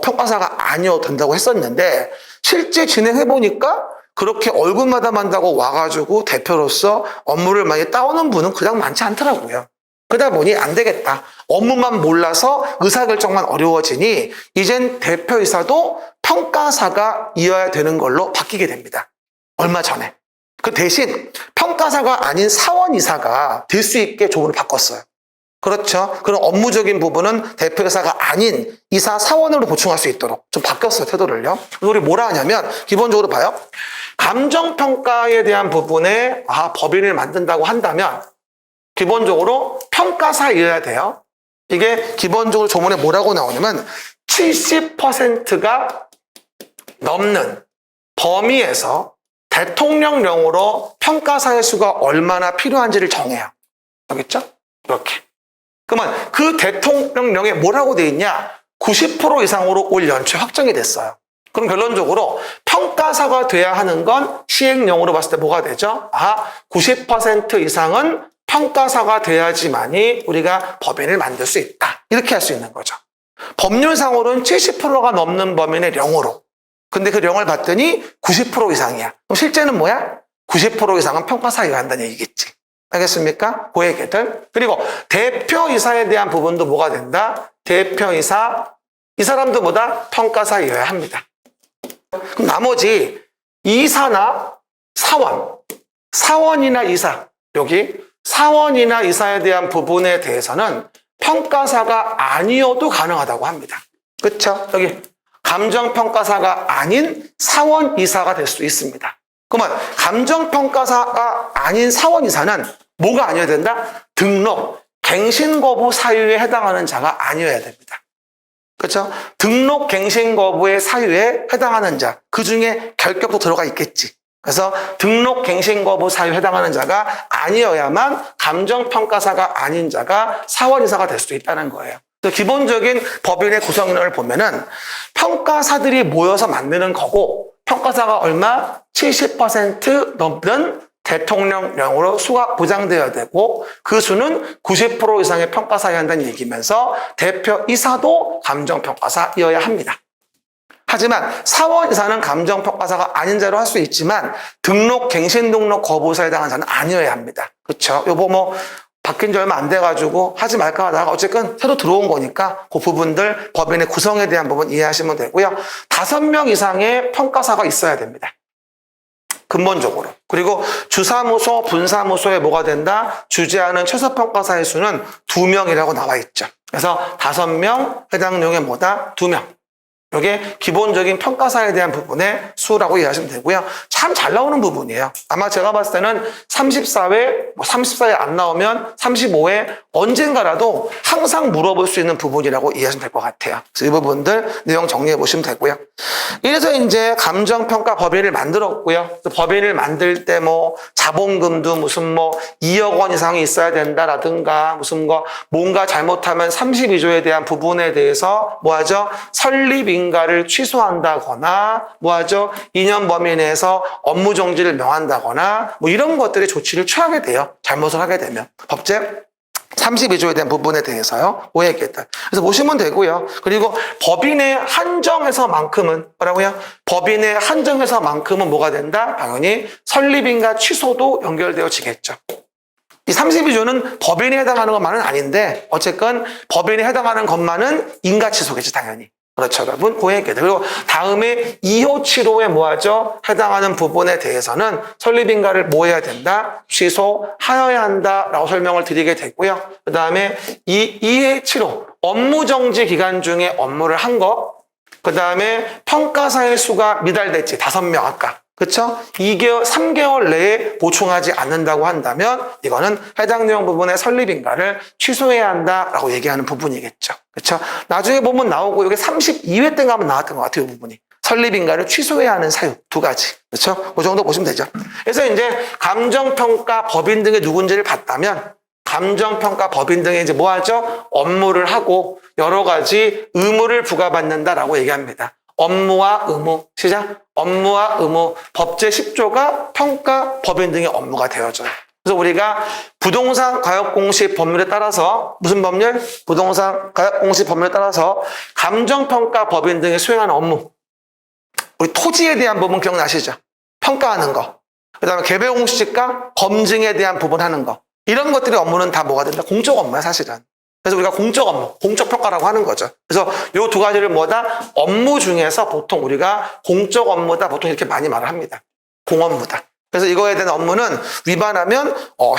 평가사가 아니어도 된다고 했었는데 실제 진행해보니까 그렇게 얼굴마담 한다고 와가지고 대표로서 업무를 많이 따오는 분은 그냥 많지 않더라고요. 그러다 보니 안 되겠다. 업무만 몰라서 의사결정만 어려워지니 이젠 대표이사도 평가사가 이어야 되는 걸로 바뀌게 됩니다. 얼마 전에. 그 대신 평가사가 아닌 사원이사가 될 수 있게 조문을 바꿨어요. 그렇죠? 그런 업무적인 부분은 대표이사가 아닌 이사 사원으로 보충할 수 있도록 좀 바뀌었어요, 태도를요. 우리 뭐라 하냐면 기본적으로 봐요. 감정평가에 대한 부분에 법인을 만든다고 한다면 기본적으로 평가사이어야 돼요. 이게 기본적으로 조문에 뭐라고 나오냐면 70%가 넘는 범위에서 대통령령으로 평가사의 수가 얼마나 필요한지를 정해요. 알겠죠? 이렇게. 그러면 그 대통령령에 뭐라고 돼 있냐? 90% 이상으로 올 연초에 확정이 됐어요. 그럼 결론적으로 평가사가 돼야 하는 건 시행령으로 봤을 때 뭐가 되죠? 90% 이상은 평가사가 돼야지만이 우리가 법인을 만들 수 있다. 이렇게 할 수 있는 거죠. 법률상으로는 70%가 넘는 범인의 령으로. 근데 그 령을 봤더니 90% 이상이야. 그럼 실제는 뭐야? 90% 이상은 평가사여야 한다는 얘기겠지. 알겠습니까? 그 얘기들. 그리고 대표이사에 대한 부분도 뭐가 된다? 대표이사, 이 사람도 뭐다? 평가사여야 합니다. 그럼 나머지 이사나 사원, 사원이나 이사, 여기 사원이나 이사에 대한 부분에 대해서는 평가사가 아니어도 가능하다고 합니다. 그렇죠? 여기 감정평가사가 아닌 사원이사가 될 수 있습니다. 그러면 감정평가사가 아닌 사원이사는 뭐가 아니어야 된다? 등록, 갱신거부 사유에 해당하는 자가 아니어야 됩니다. 그렇죠? 등록, 갱신거부의 사유에 해당하는 자, 그 중에 결격도 들어가 있겠지. 그래서 등록, 갱신거부 사유에 해당하는 자가 아니어야만 감정평가사가 아닌 자가 사원이사가 될 수 있다는 거예요. 기본적인 법인의 구성론을 보면은 평가사들이 모여서 만드는 거고 평가사가 얼마? 70% 넘는 대통령령으로 수가 보장되어야 되고 그 수는 90% 이상의 평가사여야 한다는 얘기면서 대표이사도 감정평가사여야 합니다. 하지만 사원이사는 감정평가사가 아닌 자로 할 수 있지만 등록, 갱신등록 거부사에 해당하는 자는 아니어야 합니다. 그렇죠? 요거 바뀐 지 얼마 안 돼가지고 하지 말까 하다가 어쨌든 새로 들어온 거니까 그 부분들 법인의 구성에 대한 부분 이해하시면 되고요. 5명 이상의 평가사가 있어야 됩니다. 근본적으로. 그리고 주사무소, 분사무소에 뭐가 된다? 주재하는 최소평가사의 수는 2명이라고 나와 있죠. 그래서 5명, 해당 내용의 뭐다? 2명. 이게 기본적인 평가사에 대한 부분의 수라고 이해하시면 되고요. 참 잘 나오는 부분이에요. 아마 제가 봤을 때는 34회, 34회 안 나오면 35회 언젠가라도 항상 물어볼 수 있는 부분이라고 이해하시면 될 것 같아요. 그래서 이 부분들 내용 정리해 보시면 되고요. 이래서 이제 감정평가 법인을 만들었고요. 법인을 만들 때 뭐 자본금도 무슨 뭐 2억 원 이상이 있어야 된다라든가 무슨 거 뭔가 잘못하면 32조에 대한 부분에 대해서 뭐하죠? 설립인가를 취소한다거나 뭐하죠? 2년 범위 내에서 업무 정지를 명한다거나 뭐 이런 것들의 조치를 취하게 돼요. 잘못을 하게 되면. 법제 32조에 대한 부분에 대해서요. 오해했겠다. 그래서 보시면 되고요. 그리고 법인의 한정에서만큼은 뭐라고요? 법인의 한정에서만큼은 뭐가 된다? 당연히 설립인가 취소도 연결되어지겠죠. 이 32조는 법인에 해당하는 것만은 아닌데 어쨌건 법인에 해당하는 것만은 인가취소겠지 당연히. 그렇죠 여러분 고해했겠죠. 그리고 다음에 2호 7호에 뭐하죠? 해당하는 부분에 대해서는 설립인가를 뭐 해야 된다? 취소하여야 한다라고 설명을 드리게 되고요. 그 다음에 2회 7호 업무정지 기간 중에 업무를 한 거, 그 다음에 평가사의 수가 미달됐지 5명 아까. 그렇죠? 2개월, 3개월 내에 보충하지 않는다고 한다면 이거는 해당 내용 부분의 설립인가를 취소해야 한다라고 얘기하는 부분이겠죠. 그렇죠? 나중에 보면 나오고 이게 32회 때가 한번 나왔던 것 같아요. 이 부분이. 설립인가를 취소해야 하는 사유 2가지. 그렇죠? 그 정도 보시면 되죠. 그래서 이제 감정평가 법인 등의 누군지를 봤다면 감정평가 법인 등이 이제 뭐 하죠? 업무를 하고 여러 가지 의무를 부과받는다라고 얘기합니다. 업무와 의무, 시작. 업무와 의무, 법제 10조가 평가 법인 등의 업무가 되어져요. 그래서 우리가 부동산 가격 공시 법률에 따라서 무슨 법률? 부동산 가격 공시 법률에 따라서 감정평가 법인 등이 수행하는 업무. 우리 토지에 대한 부분 기억나시죠? 평가하는 거. 그 다음에 개별 공시지가 검증에 대한 부분 하는 거. 이런 것들의 업무는 다 뭐가 된다? 공적 업무야 사실은. 그래서 우리가 공적 업무, 공적 평가라고 하는 거죠. 그래서 이 2가지를 뭐다? 업무 중에서 보통 우리가 공적 업무다 보통 이렇게 많이 말을 합니다. 공업무다. 그래서 이거에 대한 업무는 위반하면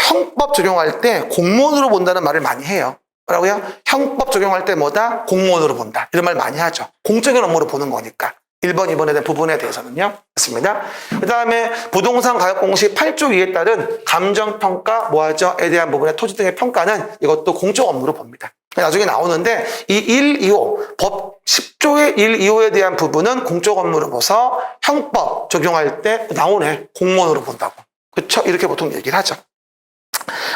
형법 적용할 때 공무원으로 본다는 말을 많이 해요. 뭐라고요? 형법 적용할 때 뭐다? 공무원으로 본다. 이런 말 많이 하죠. 공적인 업무로 보는 거니까. 1번, 2번에 대한 부분에 대해서는요. 됐습니다. 그 다음에 부동산 가격 공시 8조 2에 따른 감정평가, 뭐하죠?에 대한 부분의 토지 등의 평가는 이것도 공적 업무로 봅니다. 나중에 나오는데 이 1, 2호, 법 10조의 1, 2호에 대한 부분은 공적 업무로 봐서 형법 적용할 때 나오네. 공무원으로 본다고. 그렇죠? 이렇게 보통 얘기를 하죠.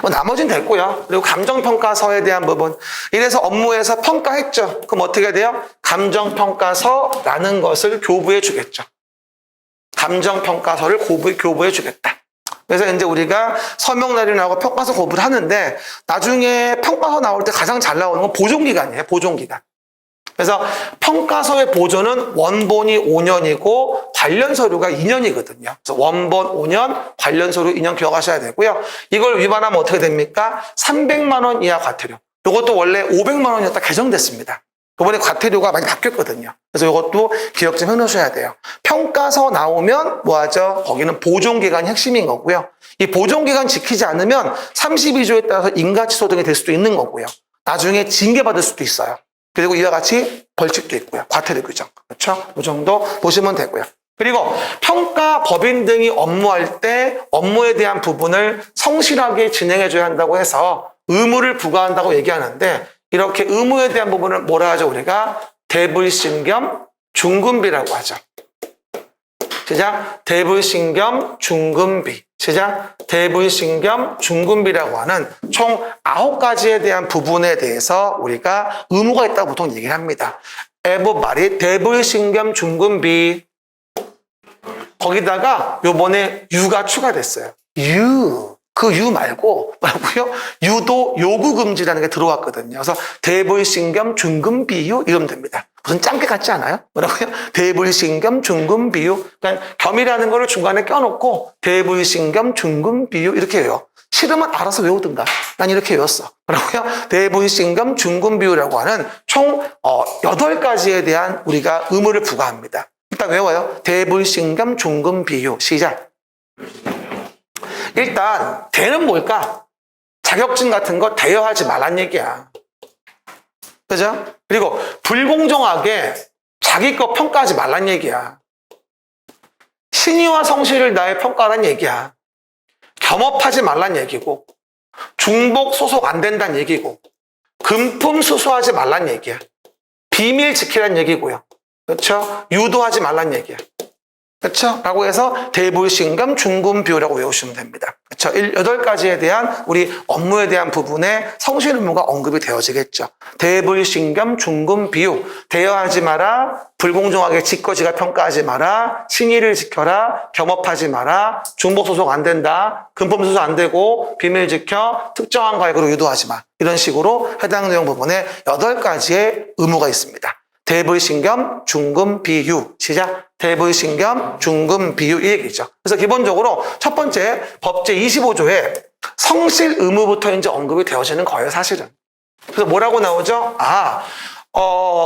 나머지는 됐고요. 그리고 감정평가서에 대한 부분. 이래서 업무에서 평가했죠. 그럼 어떻게 돼요? 감정평가서라는 것을 교부해 주겠죠. 감정평가서를 교부해 주겠다. 그래서 이제 우리가 서명날인하고 평가서 고부를 하는데 나중에 평가서 나올 때 가장 잘 나오는 건 보존기간이에요. 보존기간. 그래서 평가서의 보존은 원본이 5년이고 관련 서류가 2년이거든요. 그래서 원본 5년, 관련 서류 2년 기억하셔야 되고요. 이걸 위반하면 어떻게 됩니까? 300만 원 이하 과태료. 이것도 원래 500만 원이었다 개정됐습니다. 이번에 과태료가 많이 바뀌었거든요. 그래서 이것도 기억 좀 해놓으셔야 돼요. 평가서 나오면 뭐하죠? 거기는 보존기간이 핵심인 거고요. 이 보존기간 지키지 않으면 32조에 따라서 인가취소 등이 될 수도 있는 거고요. 나중에 징계받을 수도 있어요. 그리고 이와 같이 벌칙도 있고요. 과태료 규정. 그렇죠? 이 정도 보시면 되고요. 그리고 평가 법인 등이 업무할 때 업무에 대한 부분을 성실하게 진행해줘야 한다고 해서 의무를 부과한다고 얘기하는데 이렇게 의무에 대한 부분을 뭐라 하죠? 우리가 대불신 겸 중금비라고 하죠. 시작. 대불신 겸 중금비. 시작. 대불신 겸 중금비라고 하는 총 9가지에 대한 부분에 대해서 우리가 의무가 있다고 보통 얘기를 합니다. 에버바리 대불신 겸 중금비. 거기다가 요번에 유가 추가됐어요. 그 유 말고 뭐라고요? 유도 요구금지라는 게 들어왔거든요. 그래서 대불신 겸 중금비유 이러면 됩니다. 무슨 짱깨 같지 않아요? 뭐라고요? 대불신 겸 중금비유. 그러니까 겸이라는 거를 중간에 껴놓고 대불신 겸 중금비유 이렇게 외워. 싫으면 알아서 외우든가. 난 이렇게 외웠어. 뭐라고요? 대불신 겸 중금비유라고 하는 총 8가지에 대한 우리가 의무를 부과합니다. 일단 외워요. 대불신 겸 중금비유. 시작. 일단 대는 뭘까? 자격증 같은 거 대여하지 말란 얘기야. 그죠? 그리고 불공정하게 자기 거 평가하지 말란 얘기야. 신의와 성실을 다해 평가하란 얘기야. 겸업하지 말란 얘기고, 중복 소속 안 된다는 얘기고, 금품 수수하지 말란 얘기야. 비밀 지키란 얘기고요. 그렇죠? 유도하지 말란 얘기야. 그렇죠? 라고 해서 대불신금, 중금비유라고 외우시면 됩니다. 그렇죠? 8가지에 대한 우리 업무에 대한 부분에 성실 의무가 언급이 되어지겠죠. 대불신금, 중금비유. 대여하지 마라. 불공정하게 지가 평가하지 마라. 신의를 지켜라. 겸업하지 마라. 중복 소속 안 된다. 금품 수수 안 되고 비밀 지켜. 특정한 가액으로 유도하지 마. 이런 식으로 해당 내용 부분에 8가지의 의무가 있습니다. 대불신금, 중금, 비유. 시작. 대불신금, 중금, 비유 이 얘기죠. 그래서 기본적으로 첫 번째 법제 25조에 성실 의무부터 이제 언급이 되어지는 거예요, 사실은. 그래서 뭐라고 나오죠?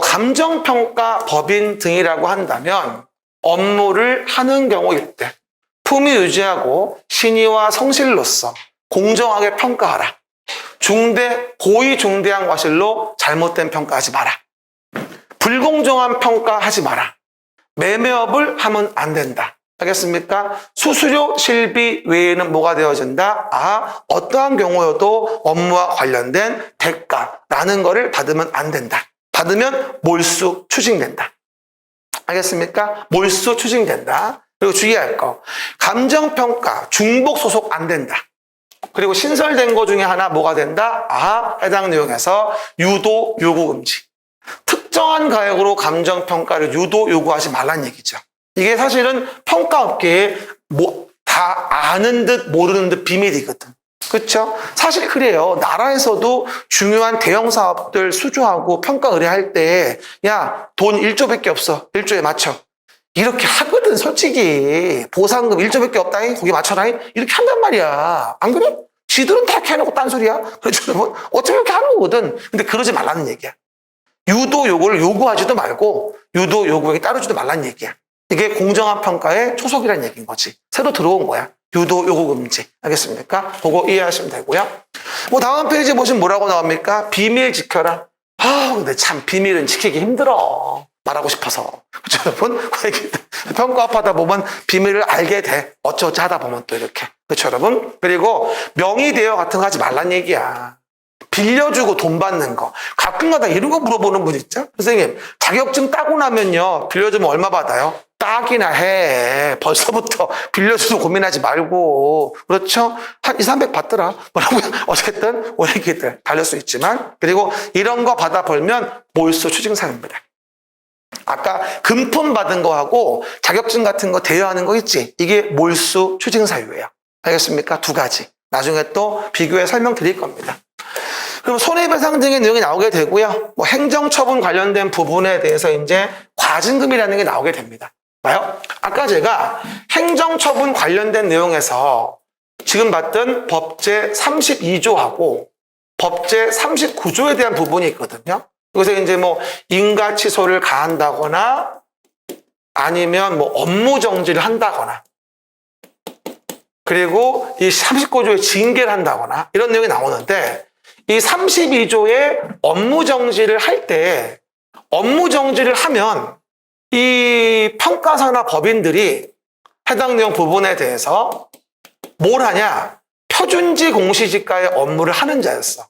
감정평가 법인 등이라고 한다면 업무를 하는 경우일 때 품위 유지하고 신의와 성실로서 공정하게 평가하라. 고의 중대한 과실로 잘못된 평가하지 마라. 불공정한 평가하지 마라. 매매업을 하면 안 된다. 알겠습니까? 수수료, 실비 외에는 뭐가 되어진다? 어떠한 경우여도 업무와 관련된 대가라는 거를 받으면 안 된다. 받으면 몰수 추징된다. 알겠습니까? 몰수 추징된다. 그리고 주의할 거. 감정평가, 중복 소속 안 된다. 그리고 신설된 거 중에 하나 뭐가 된다? 해당 내용에서 유도, 요구 금지. 특정한 가액으로 감정평가를 유도, 요구하지 말란 얘기죠. 이게 사실은 평가업계에 다 아는 듯 모르는 듯 비밀이거든. 그렇죠? 사실 그래요. 나라에서도 중요한 대형 사업들 수주하고 평가 의뢰할 때 야, 돈 1조밖에 없어. 1조에 맞춰. 이렇게 하거든, 솔직히. 보상금 1조밖에 없다잉? 거기 맞춰라. 이렇게 한단 말이야. 안 그래? 지들은 다 이렇게 해놓고 딴소리야. 그래서 뭐 어차피 이렇게 하는 거거든. 근데 그러지 말라는 얘기야. 유도 요구를 요구하지도 말고 유도 요구에 따르지도 말라는 얘기야. 이게 공정한 평가의 초석이라는 얘기인 거지. 새로 들어온 거야. 유도 요구 금지. 알겠습니까? 그거 이해하시면 되고요. 다음 페이지 보시면 뭐라고 나옵니까? 비밀 지켜라. 근데 참 비밀은 지키기 힘들어. 말하고 싶어서. 그렇죠, 여러분? 평가업하다 보면 비밀을 알게 돼. 어쩌지 하다 보면 또 이렇게. 그렇죠, 여러분? 그리고 명의대여 같은 거 하지 말란 얘기야. 빌려주고 돈 받는 거. 가끔가다 이런 거 물어보는 분 있죠? 선생님, 자격증 따고 나면요. 빌려주면 얼마 받아요? 따기나 해. 벌써부터 빌려줘도 고민하지 말고. 그렇죠? 한 2, 300 받더라. 뭐라고요? 어쨌든 오해기들 달릴 수 있지만. 그리고 이런 거 받아 벌면 몰수 추징사유입니다. 아까 금품 받은 거하고 자격증 같은 거 대여하는 거 있지? 이게 몰수 추징사유예요. 알겠습니까? 2가지. 나중에 또 비교해 설명드릴 겁니다. 그럼 손해배상 등의 내용이 나오게 되고요. 행정처분 관련된 부분에 대해서 이제 과징금이라는 게 나오게 됩니다. 봐요? 아까 제가 행정처분 관련된 내용에서 지금 봤던 법제 32조하고 법제 39조에 대한 부분이 있거든요. 여기서 이제 인가치소를 가한다거나 아니면 업무 정지를 한다거나 그리고 이 39조에 징계를 한다거나 이런 내용이 나오는데 이 32조의 업무 정지를 할 때 업무 정지를 하면 이 평가사나 법인들이 해당 내용 부분에 대해서 뭘 하냐? 표준지 공시지가의 업무를 하는 자였어.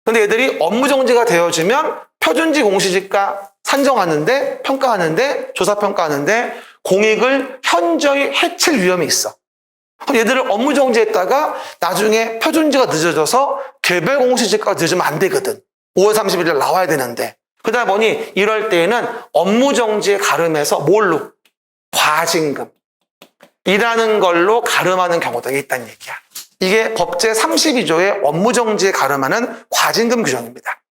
근데 얘들이 업무 정지가 되어지면 표준지 공시지가 산정하는데 평가하는데 조사평가하는데 공익을 현저히 해칠 위험이 있어. 그럼 얘들을 업무 정지했다가 나중에 표준지가 늦어져서 개별 공시지가가 늦으면 안 되거든. 5월 31일 나와야 되는데. 그러다 보니 이럴 때에는 업무 정지에 가름해서 뭘로? 과징금. 이라는 걸로 가름하는 경우가 있다는 얘기야. 이게 법제 32조의 업무 정지에 가름하는 과징금 규정입니다.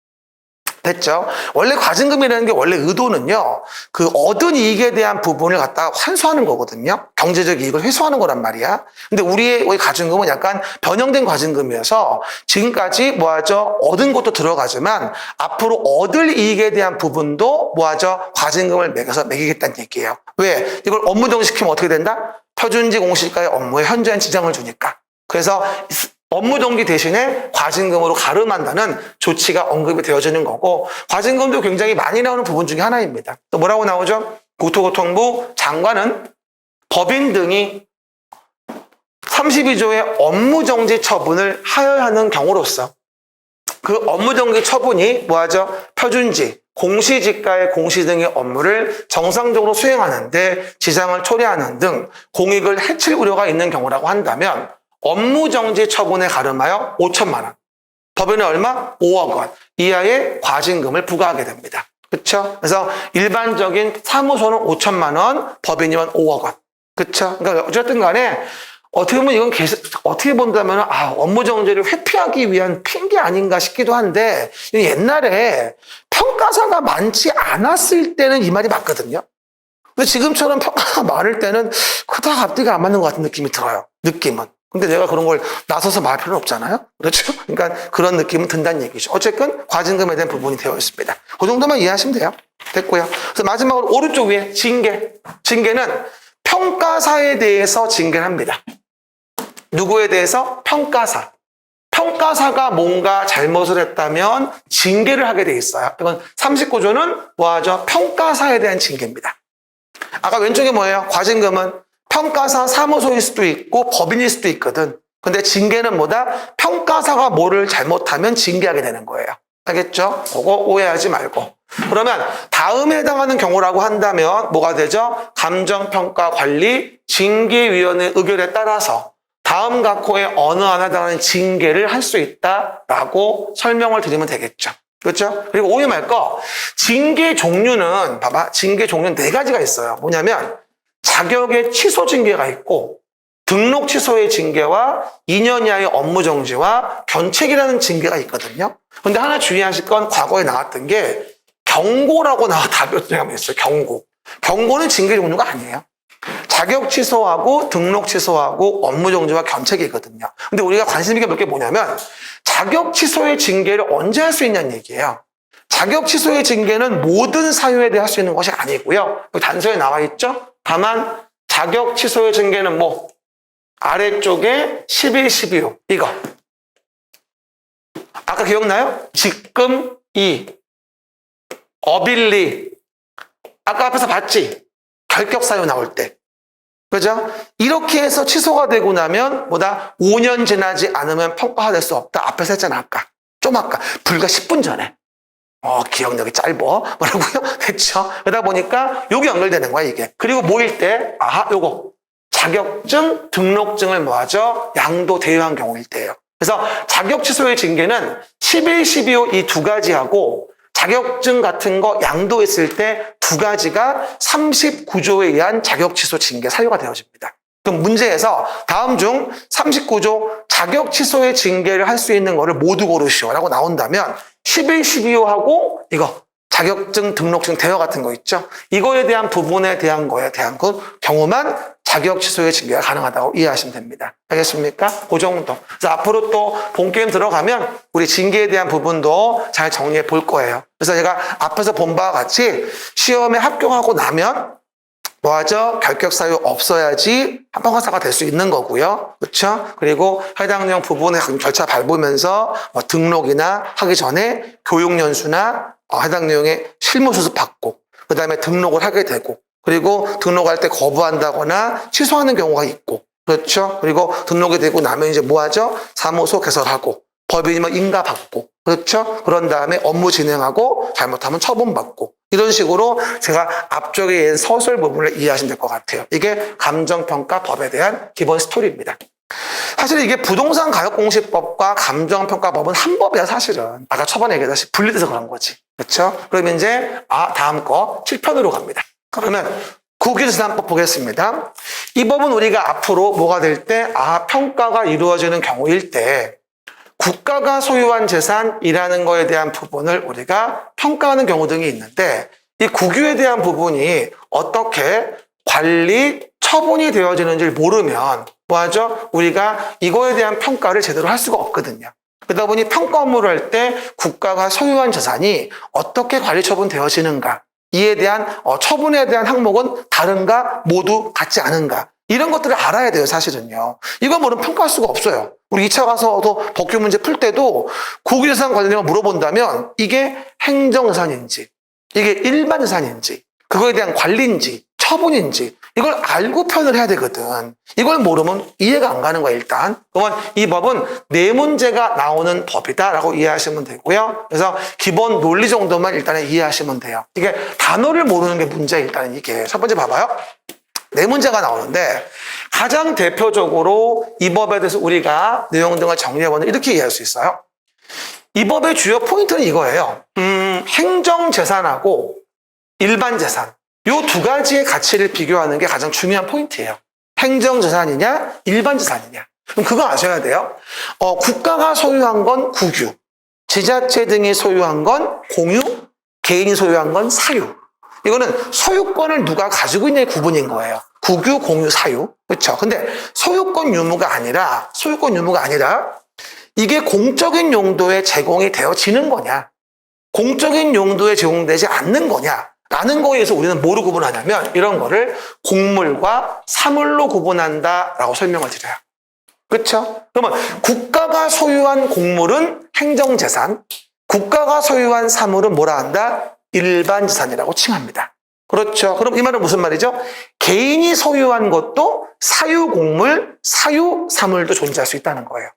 됐죠? 원래 과징금이라는 게 원래 의도는요, 그 얻은 이익에 대한 부분을 갖다가 환수하는 거거든요. 경제적 이익을 회수하는 거란 말이야. 근데 우리의 과징금은 약간 변형된 과징금이어서 지금까지 뭐하죠? 얻은 것도 들어가지만 앞으로 얻을 이익에 대한 부분도 뭐하죠? 과징금을 매기겠다는 얘기예요. 왜? 이걸 업무 정지시키면 어떻게 된다? 표준지 공시지가의 업무에 현저한 지장을 주니까. 그래서 업무정지 대신에 과징금으로 가름한다는 조치가 언급이 되어지는 거고, 과징금도 굉장히 많이 나오는 부분 중에 하나입니다. 또 뭐라고 나오죠? 국토교통부 장관은 법인 등이 32조의 업무정지 처분을 하여하는 경우로서 그 업무정지 처분이 뭐하죠? 표준지, 공시지가의 공시 등의 업무를 정상적으로 수행하는데 지장을 초래하는 등 공익을 해칠 우려가 있는 경우라고 한다면 업무정지 처분에 가름하여 5천만 원, 법인은 얼마? 5억 원 이하의 과징금을 부과하게 됩니다. 그렇죠? 그래서 일반적인 사무소는 5천만 원, 법인이면 5억 원. 그렇죠? 그러니까 어쨌든 간에 어떻게 보면 이건 어떻게 본다면 업무정지를 회피하기 위한 핑계 아닌가 싶기도 한데, 옛날에 평가사가 많지 않았을 때는 이 말이 맞거든요. 근데 지금처럼 평가가 많을 때는 그닥 앞뒤가 안 맞는 것 같은 느낌이 들어요. 느낌은. 근데 내가 그런 걸 나서서 말할 필요는 없잖아요. 그렇죠? 그러니까 그런 느낌은 든다는 얘기죠. 어쨌든 과징금에 대한 부분이 되어 있습니다. 그 정도만 이해하시면 돼요. 됐고요. 그래서 마지막으로 오른쪽 위에 징계. 징계는 평가사에 대해서 징계를 합니다. 누구에 대해서? 평가사. 평가사가 뭔가 잘못을 했다면 징계를 하게 돼 있어요. 이건 39조는 뭐하죠? 평가사에 대한 징계입니다. 아까 왼쪽에 뭐예요? 과징금은 평가사 사무소일 수도 있고 법인일 수도 있거든. 근데 징계는 뭐다? 평가사가 뭐를 잘못하면 징계하게 되는 거예요. 알겠죠? 그거 오해하지 말고. 그러면 다음에 해당하는 경우라고 한다면 뭐가 되죠? 감정평가관리 징계위원회 의결에 따라서 다음 각호에 어느 하나에 해당하는 징계를 할 수 있다라고 설명을 드리면 되겠죠. 그렇죠? 그리고 오해 말 거, 징계 종류는, 봐봐, 징계 종류는 4가지가 있어요. 뭐냐면, 자격의 취소 징계가 있고, 등록 취소의 징계와 2년 이하의 업무 정지와 견책이라는 징계가 있거든요. 근데 하나 주의하실 건 과거에 나왔던 게, 경고라고 답변을 하면 있어요. 경고. 경고는 징계 종류가 아니에요. 자격 취소하고 등록 취소하고 업무 정지와 견책이거든요. 근데 우리가 관심 있게 볼 게 뭐냐면 자격 취소의 징계를 언제 할 수 있냐는 얘기예요. 자격 취소의 징계는 모든 사유에 대해 할 수 있는 것이 아니고요. 단서에 나와 있죠. 다만 자격 취소의 징계는 뭐 아래쪽에 11, 12호 이거. 아까 기억나요? 직금 2, 어빌리. 아까 앞에서 봤지? 결격 사유 나올 때. 그죠? 이렇게 해서 취소가 되고 나면 뭐다? 5년 지나지 않으면 평가가 될 수 없다. 앞에서 했잖아, 아까. 좀 아까. 불과 10분 전에. 기억력이 짧어. 뭐라고요? 됐죠? 그러다 보니까 여기 연결되는 거야, 이게. 그리고 모일 때, 요거. 자격증, 등록증을 뭐하죠? 양도 대여한 경우일 때예요. 그래서 자격 취소의 징계는 11, 12호 이 2가지하고 자격증 같은 거 양도했을 때 2가지가 39조에 의한 자격 취소 징계 사유가 되어집니다. 그럼 문제에서 다음 중 39조 자격 취소의 징계를 할 수 있는 거를 모두 고르시오라고 나온다면 11, 12호하고 이거 자격증, 등록증 대여 같은 거 있죠? 이거에 대한 부분에 대한 거에 대한 그 경우만 자격 취소의 징계가 가능하다고 이해하시면 됩니다. 알겠습니까? 그 정도. 그래서 앞으로 또 본게임 들어가면 우리 징계에 대한 부분도 잘 정리해 볼 거예요. 그래서 제가 앞에서 본 바와 같이 시험에 합격하고 나면 뭐하죠? 결격 사유 없어야지 합격사가 될 수 있는 거고요. 그렇죠? 그리고 해당 내용 부분에 절차 밟으면서 등록이나 하기 전에 교육연수나 해당 내용의 실무 수습 받고 그 다음에 등록을 하게 되고 그리고 등록할 때 거부한다거나 취소하는 경우가 있고 그렇죠? 그리고 등록이 되고 나면 이제 뭐하죠? 사무소 개설하고 법인이면 인가받고 그렇죠? 그런 다음에 업무 진행하고 잘못하면 처분받고 이런 식으로 제가 앞쪽에 서술 부분을 이해하시면 될 것 같아요. 이게 감정평가법에 대한 기본 스토리입니다. 사실 이게 부동산 가격공시법과 감정평가법은 한 법이야 사실은. 아까 초반에 얘기했다시피 분리돼서 그런 거지. 그렇죠? 그러면 이제 다음 거 7편으로 갑니다. 그러면 국유재산법 보겠습니다. 이 법은 우리가 앞으로 뭐가 될 때 평가가 이루어지는 경우일 때 국가가 소유한 재산이라는 거에 대한 부분을 우리가 평가하는 경우 등이 있는데 이 국유에 대한 부분이 어떻게 관리, 처분이 되어지는지를 모르면 뭐하죠? 우리가 이거에 대한 평가를 제대로 할 수가 없거든요. 그러다 보니 평가 업무를 할 때 국가가 소유한 재산이 어떻게 관리 처분되어지는가 이에 대한 처분에 대한 항목은 다른가 모두 같지 않은가 이런 것들을 알아야 돼요, 사실은요. 이건 모르면 평가할 수가 없어요. 우리 2차 가서도 법규 문제 풀 때도 국유재산 관련해서 물어본다면 이게 행정재산인지, 이게 일반재산인지, 그거에 대한 관리인지, 처분인지 이걸 알고 표현을 해야 되거든. 이걸 모르면 이해가 안 가는 거야, 일단. 그러면 이 법은 네 문제가 나오는 법이다라고 이해하시면 되고요. 그래서 기본 논리 정도만 일단은 이해하시면 돼요. 이게 단어를 모르는 게 문제야, 일단은 이게. 첫 번째 봐봐요. 네 문제가 나오는데 가장 대표적으로 이 법에 대해서 우리가 내용 등을 정리해보면 이렇게 이해할 수 있어요. 이 법의 주요 포인트는 이거예요. 행정재산하고 일반재산. 요 두 가지의 가치를 비교하는 게 가장 중요한 포인트예요. 행정재산이냐, 일반재산이냐. 그럼 그거 아셔야 돼요. 국가가 소유한 건 국유, 지자체 등이 소유한 건 공유, 개인이 소유한 건 사유. 이거는 소유권을 누가 가지고 있냐의 구분인 거예요. 국유, 공유, 사유. 그렇죠? 근데 소유권 유무가 아니라 이게 공적인 용도에 제공이 되어지는 거냐, 공적인 용도에 제공되지 않는 거냐 라는 거에 의해서 우리는 뭐로 구분하냐면 이런 거를 공물과 사물로 구분한다라고 설명을 드려요. 그렇죠? 그러면 국가가 소유한 공물은 행정재산, 국가가 소유한 사물은 뭐라 한다? 일반재산이라고 칭합니다. 그렇죠? 그럼 이 말은 무슨 말이죠? 개인이 소유한 것도 사유공물, 사유사물도 존재할 수 있다는 거예요.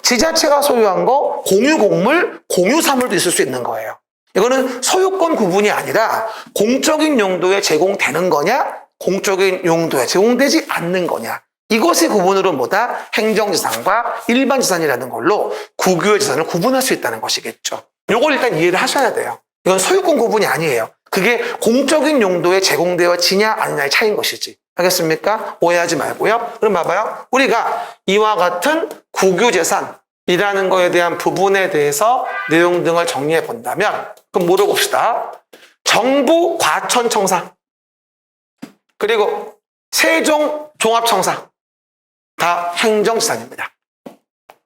지자체가 소유한 거 공유공물, 공유사물도 있을 수 있는 거예요. 이거는 소유권 구분이 아니라 공적인 용도에 제공되는 거냐, 공적인 용도에 제공되지 않는 거냐. 이것의 구분으로 뭐다? 행정재산과 일반재산이라는 걸로 국유의 재산을 구분할 수 있다는 것이겠죠. 이걸 일단 이해를 하셔야 돼요. 이건 소유권 구분이 아니에요. 그게 공적인 용도에 제공되어지냐 아니냐의 차이인 것이지. 알겠습니까? 오해하지 말고요. 그럼 봐봐요. 우리가 이와 같은 국유재산이라는 거에 대한 부분에 대해서 내용 등을 정리해 본다면 그럼 물어봅시다. 정부 과천청사 그리고 세종종합청사 다 행정재산입니다.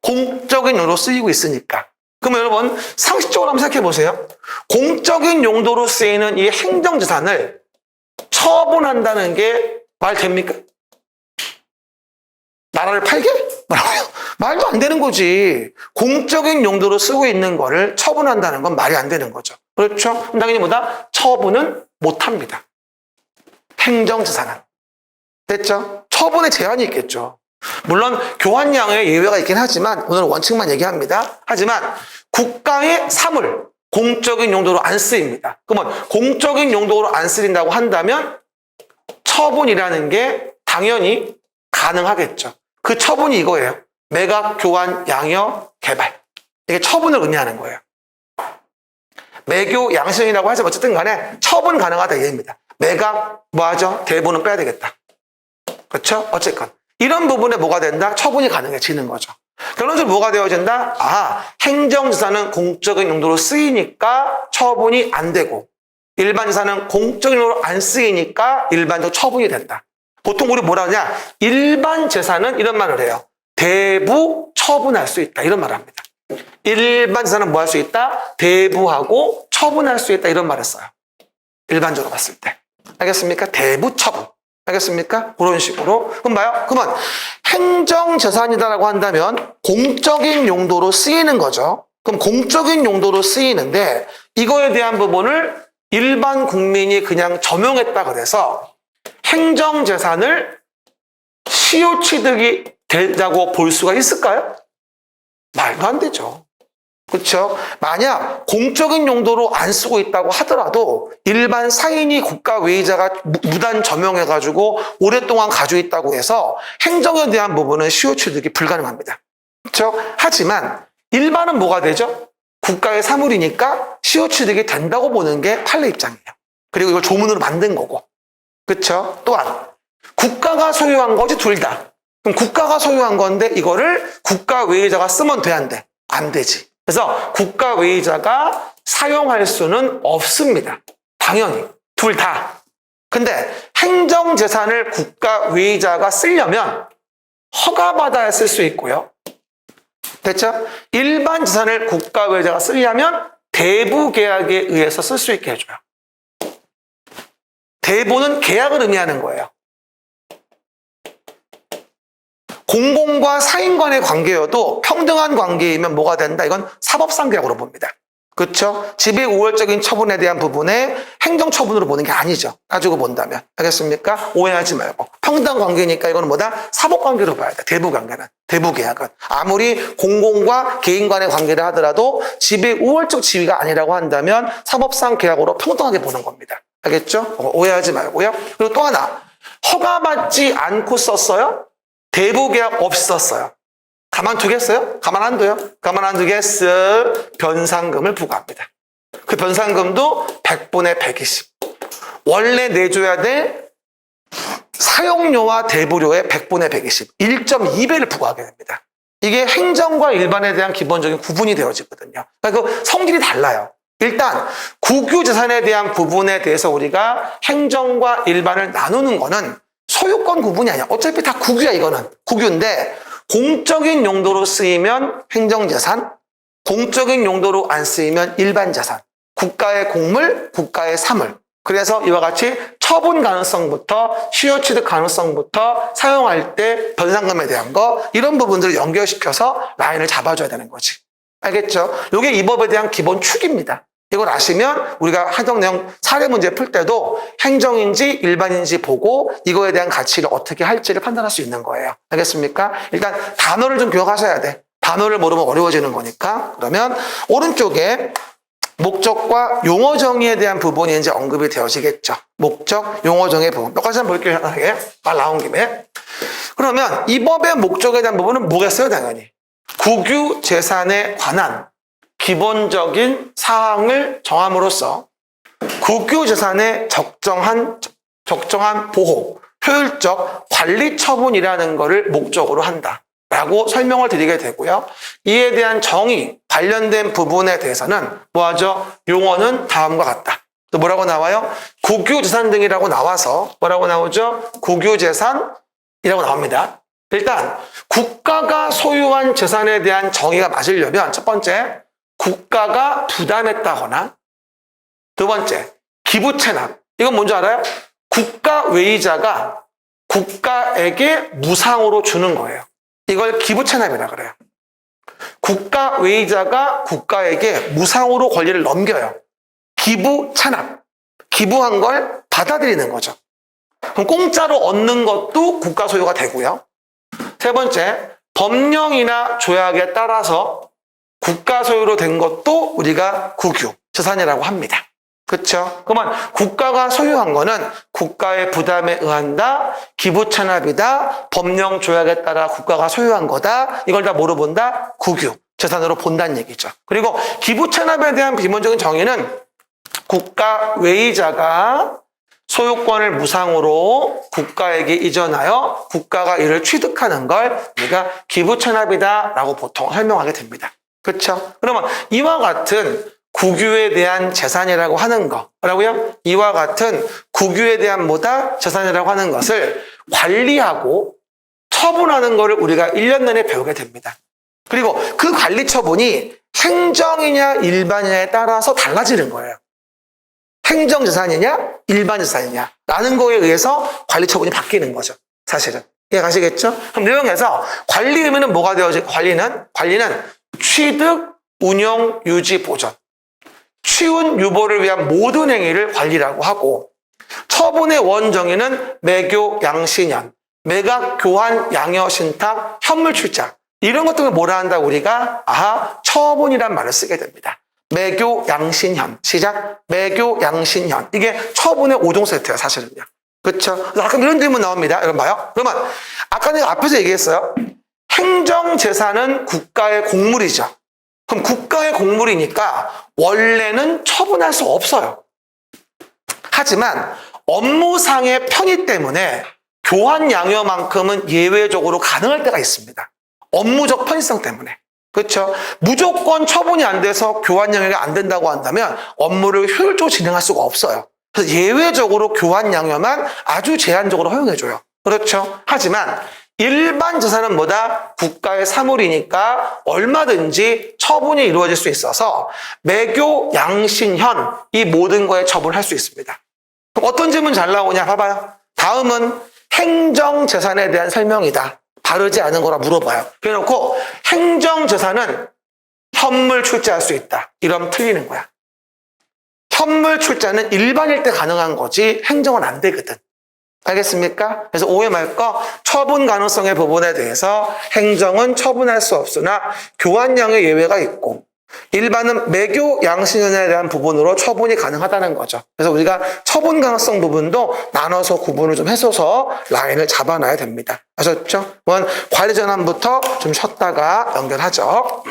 공적인 용도로 쓰이고 있으니까. 그럼 여러분 상식적으로 한번 생각해 보세요. 공적인 용도로 쓰이는 이 행정재산을 처분한다는 게 말 됩니까? 나라를 팔게? 뭐라고요? 말도 안 되는 거지. 공적인 용도로 쓰고 있는 거를 처분한다는 건 말이 안 되는 거죠. 그렇죠? 당연히 뭐다? 처분은 못합니다. 행정재산은. 됐죠? 처분에 제한이 있겠죠. 물론 교환량의 예외가 있긴 하지만 오늘은 원칙만 얘기합니다. 하지만 국가의 사물, 공적인 용도로 안 쓰입니다. 그러면 공적인 용도로 안 쓰인다고 한다면 처분이라는 게 당연히 가능하겠죠. 그 처분이 이거예요. 매각, 교환, 양여, 개발. 이게 처분을 의미하는 거예요. 매교, 양신이라고 하지만 어쨌든 간에 처분 가능하다 이해입니다. 매각, 뭐 하죠? 대부는 빼야 되겠다. 그렇죠? 어쨌건. 이런 부분에 뭐가 된다? 처분이 가능해지는 거죠. 결론적으로 뭐가 되어진다? 행정재산은 공적인 용도로 쓰이니까 처분이 안 되고 일반재산은 공적인 용도로 안 쓰이니까 일반적으로 처분이 된다. 보통 우리 뭐라 하냐? 일반재산은 이런 말을 해요. 대부 처분할 수 있다. 이런 말을 합니다. 일반재산은 뭐 할 수 있다? 대부하고 처분할 수 있다. 이런 말을 써요. 일반적으로 봤을 때. 알겠습니까? 대부 처분. 알겠습니까? 그런 식으로. 그럼 봐요. 그러면 행정재산이다라고 한다면 공적인 용도로 쓰이는 거죠. 그럼 공적인 용도로 쓰이는데 이거에 대한 부분을 일반 국민이 그냥 점용했다 그래서 행정재산을 시효취득이 되자고 볼 수가 있을까요? 말도 안 되죠. 그렇죠? 만약 공적인 용도로 안 쓰고 있다고 하더라도 일반 상인이 국가외의자가 무단 점용해가지고 오랫동안 가지고 있다고 해서 행정에 대한 부분은 시효취득이 불가능합니다. 그렇죠? 하지만 일반은 뭐가 되죠? 국가의 사물이니까 시효취득이 된다고 보는 게 판례 입장이에요. 그리고 이걸 조문으로 만든 거고. 그렇죠? 또한 국가가 소유한 거지 둘 다. 그럼 국가가 소유한 건데 이거를 국가외의자가 쓰면 돼 안 돼? 안 되지. 그래서 국가외의자가 사용할 수는 없습니다. 당연히 둘 다. 근데 행정재산을 국가외의자가 쓰려면 허가받아야 쓸 수 있고요. 됐죠? 일반 재산을 국가외의자가 쓰려면 대부계약에 의해서 쓸 수 있게 해줘요. 대부는 계약을 의미하는 거예요. 공공과 사인 간의 관계여도 평등한 관계이면 뭐가 된다? 이건 사법상계약으로 봅니다. 그렇죠? 지배 우월적인 처분에 대한 부분에 행정처분으로 보는 게 아니죠. 따지고 본다면. 알겠습니까? 오해하지 말고. 평등한 관계니까 이거는 뭐다? 사법관계로 봐야 돼. 대부관계는. 대부계약은. 아무리 공공과 개인 간의 관계를 하더라도 지배 우월적 지위가 아니라고 한다면 사법상 계약으로 평등하게 보는 겁니다. 알겠죠? 오해하지 말고요. 그리고 또 하나. 허가받지 않고 썼어요? 대부계약 없이 썼어요. 가만두겠어요? 가만 안 둬요? 가만 안 두겠어. 변상금을 부과합니다. 그 변상금도 100분의 120. 원래 내줘야 될 사용료와 대부료의 100분의 120. 1.2배를 부과하게 됩니다. 이게 행정과 일반에 대한 기본적인 구분이 되어지거든요. 그러니까 그 성질이 달라요. 일단 국유재산에 대한 부분에 대해서 우리가 행정과 일반을 나누는 거는 소유권 구분이 아니야. 어차피 다 국유야, 이거는. 국유인데 공적인 용도로 쓰이면 행정재산, 공적인 용도로 안 쓰이면 일반재산, 국가의 공물, 국가의 사물. 그래서 이와 같이 처분 가능성부터 시효 취득 가능성부터 사용할 때 변상금에 대한 거 이런 부분들을 연결시켜서 라인을 잡아줘야 되는 거지. 알겠죠? 이게 이 법에 대한 기본 축입니다. 이걸 아시면 우리가 하던 내용 사례 문제 풀 때도 행정인지 일반인지 보고 이거에 대한 가치를 어떻게 할지를 판단할 수 있는 거예요. 알겠습니까? 일단 단어를 좀 기억하셔야 돼. 단어를 모르면 어려워지는 거니까. 그러면 오른쪽에 목적과 용어 정의에 대한 부분이 이제 언급이 되어지겠죠. 목적, 용어 정의 부분. 몇 가지 한번 볼게요. 말 나온 김에. 그러면 이 법의 목적에 대한 부분은 뭐겠어요? 당연히. 국유 재산에 관한 기본적인 사항을 정함으로써 국유 재산의 적정한 보호, 효율적 관리 처분이라는 것을 목적으로 한다라고 설명을 드리게 되고요. 이에 대한 정의, 관련된 부분에 대해서는 뭐하죠? 용어는 다음과 같다. 또 뭐라고 나와요? 국유 재산 등이라고 나와서 뭐라고 나오죠? 국유 재산이라고 나옵니다. 일단 국가가 소유한 재산에 대한 정의가 맞으려면 첫 번째, 국가가 부담했다거나 두 번째, 기부 체납. 이건 뭔지 알아요? 국가 외의자가 국가에게 무상으로 주는 거예요. 이걸 기부 체납이라 그래요. 국가 외의자가 국가에게 무상으로 권리를 넘겨요. 기부 체납. 기부한 걸 받아들이는 거죠. 그럼 공짜로 얻는 것도 국가 소유가 되고요. 세 번째, 법령이나 조약에 따라서 국가 소유로 된 것도 우리가 국유, 재산이라고 합니다. 그렇죠? 그러면 국가가 소유한 거는 국가의 부담에 의한다, 기부 체납이다, 법령 조약에 따라 국가가 소유한 거다. 이걸 다 뭐로 본다? 국유, 재산으로 본다는 얘기죠. 그리고 기부 체납에 대한 기본적인 정의는 국가 외의자가 소유권을 무상으로 국가에게 이전하여 국가가 이를 취득하는 걸 우리가 기부 체납이다라고 보통 설명하게 됩니다. 그렇죠? 그러면 이와 같은 국유에 대한 재산이라고 하는 거 뭐라고요? 이와 같은 국유에 대한 뭐다? 재산이라고 하는 것을 관리하고 처분하는 것을 우리가 1년 내내 배우게 됩니다. 그리고 그 관리 처분이 행정이냐 일반이냐에 따라서 달라지는 거예요. 행정재산이냐 일반재산이냐 라는 거에 의해서 관리 처분이 바뀌는 거죠. 사실은. 이해가시겠죠? 그럼 내용에서 관리 의미는 뭐가 되어지? 관리는 취득, 운용, 유지, 보전. 취운, 유보를 위한 모든 행위를 관리라고 하고 처분의 원정의는 매교, 양신현, 매각, 교환, 양여, 신탁, 현물 출자 이런 것들을 뭐라 한다 우리가? 처분이란 말을 쓰게 됩니다. 매교, 양신현. 시작. 매교, 양신현. 이게 처분의 5종 세트예요, 사실은요. 그렇죠? 가끔 이런 질문 나옵니다. 여러분 봐요. 그러면 아까 내가 앞에서 얘기했어요. 행정재산은 국가의 공물이죠. 그럼 국가의 공물이니까 원래는 처분할 수 없어요. 하지만 업무상의 편의 때문에 교환 양여만큼은 예외적으로 가능할 때가 있습니다. 업무적 편의성 때문에. 그렇죠? 무조건 처분이 안 돼서 교환 양여가 안 된다고 한다면 업무를 효율적으로 진행할 수가 없어요. 그래서 예외적으로 교환 양여만 아주 제한적으로 허용해줘요. 그렇죠? 하지만 일반 재산은 뭐다? 국가의 사물이니까 얼마든지 처분이 이루어질 수 있어서 매교, 양신현 이 모든 거에 처분을 할 수 있습니다. 그럼 어떤 질문 잘 나오냐 봐봐요. 다음은 행정재산에 대한 설명이다. 다르지 않은 거라 물어봐요. 그래놓고 행정재산은 현물 출자할 수 있다. 이러면 틀리는 거야. 현물 출자는 일반일 때 가능한 거지 행정은 안 되거든. 알겠습니까? 그래서 오해 말 거 처분 가능성의 부분에 대해서 행정은 처분할 수 없으나 교환량의 예외가 있고 일반은 매교 양식년에 대한 부분으로 처분이 가능하다는 거죠. 그래서 우리가 처분 가능성 부분도 나눠서 구분을 좀 해서서 라인을 잡아놔야 됩니다. 아셨죠? 관리 전환부터 좀 쉬었다가 연결하죠.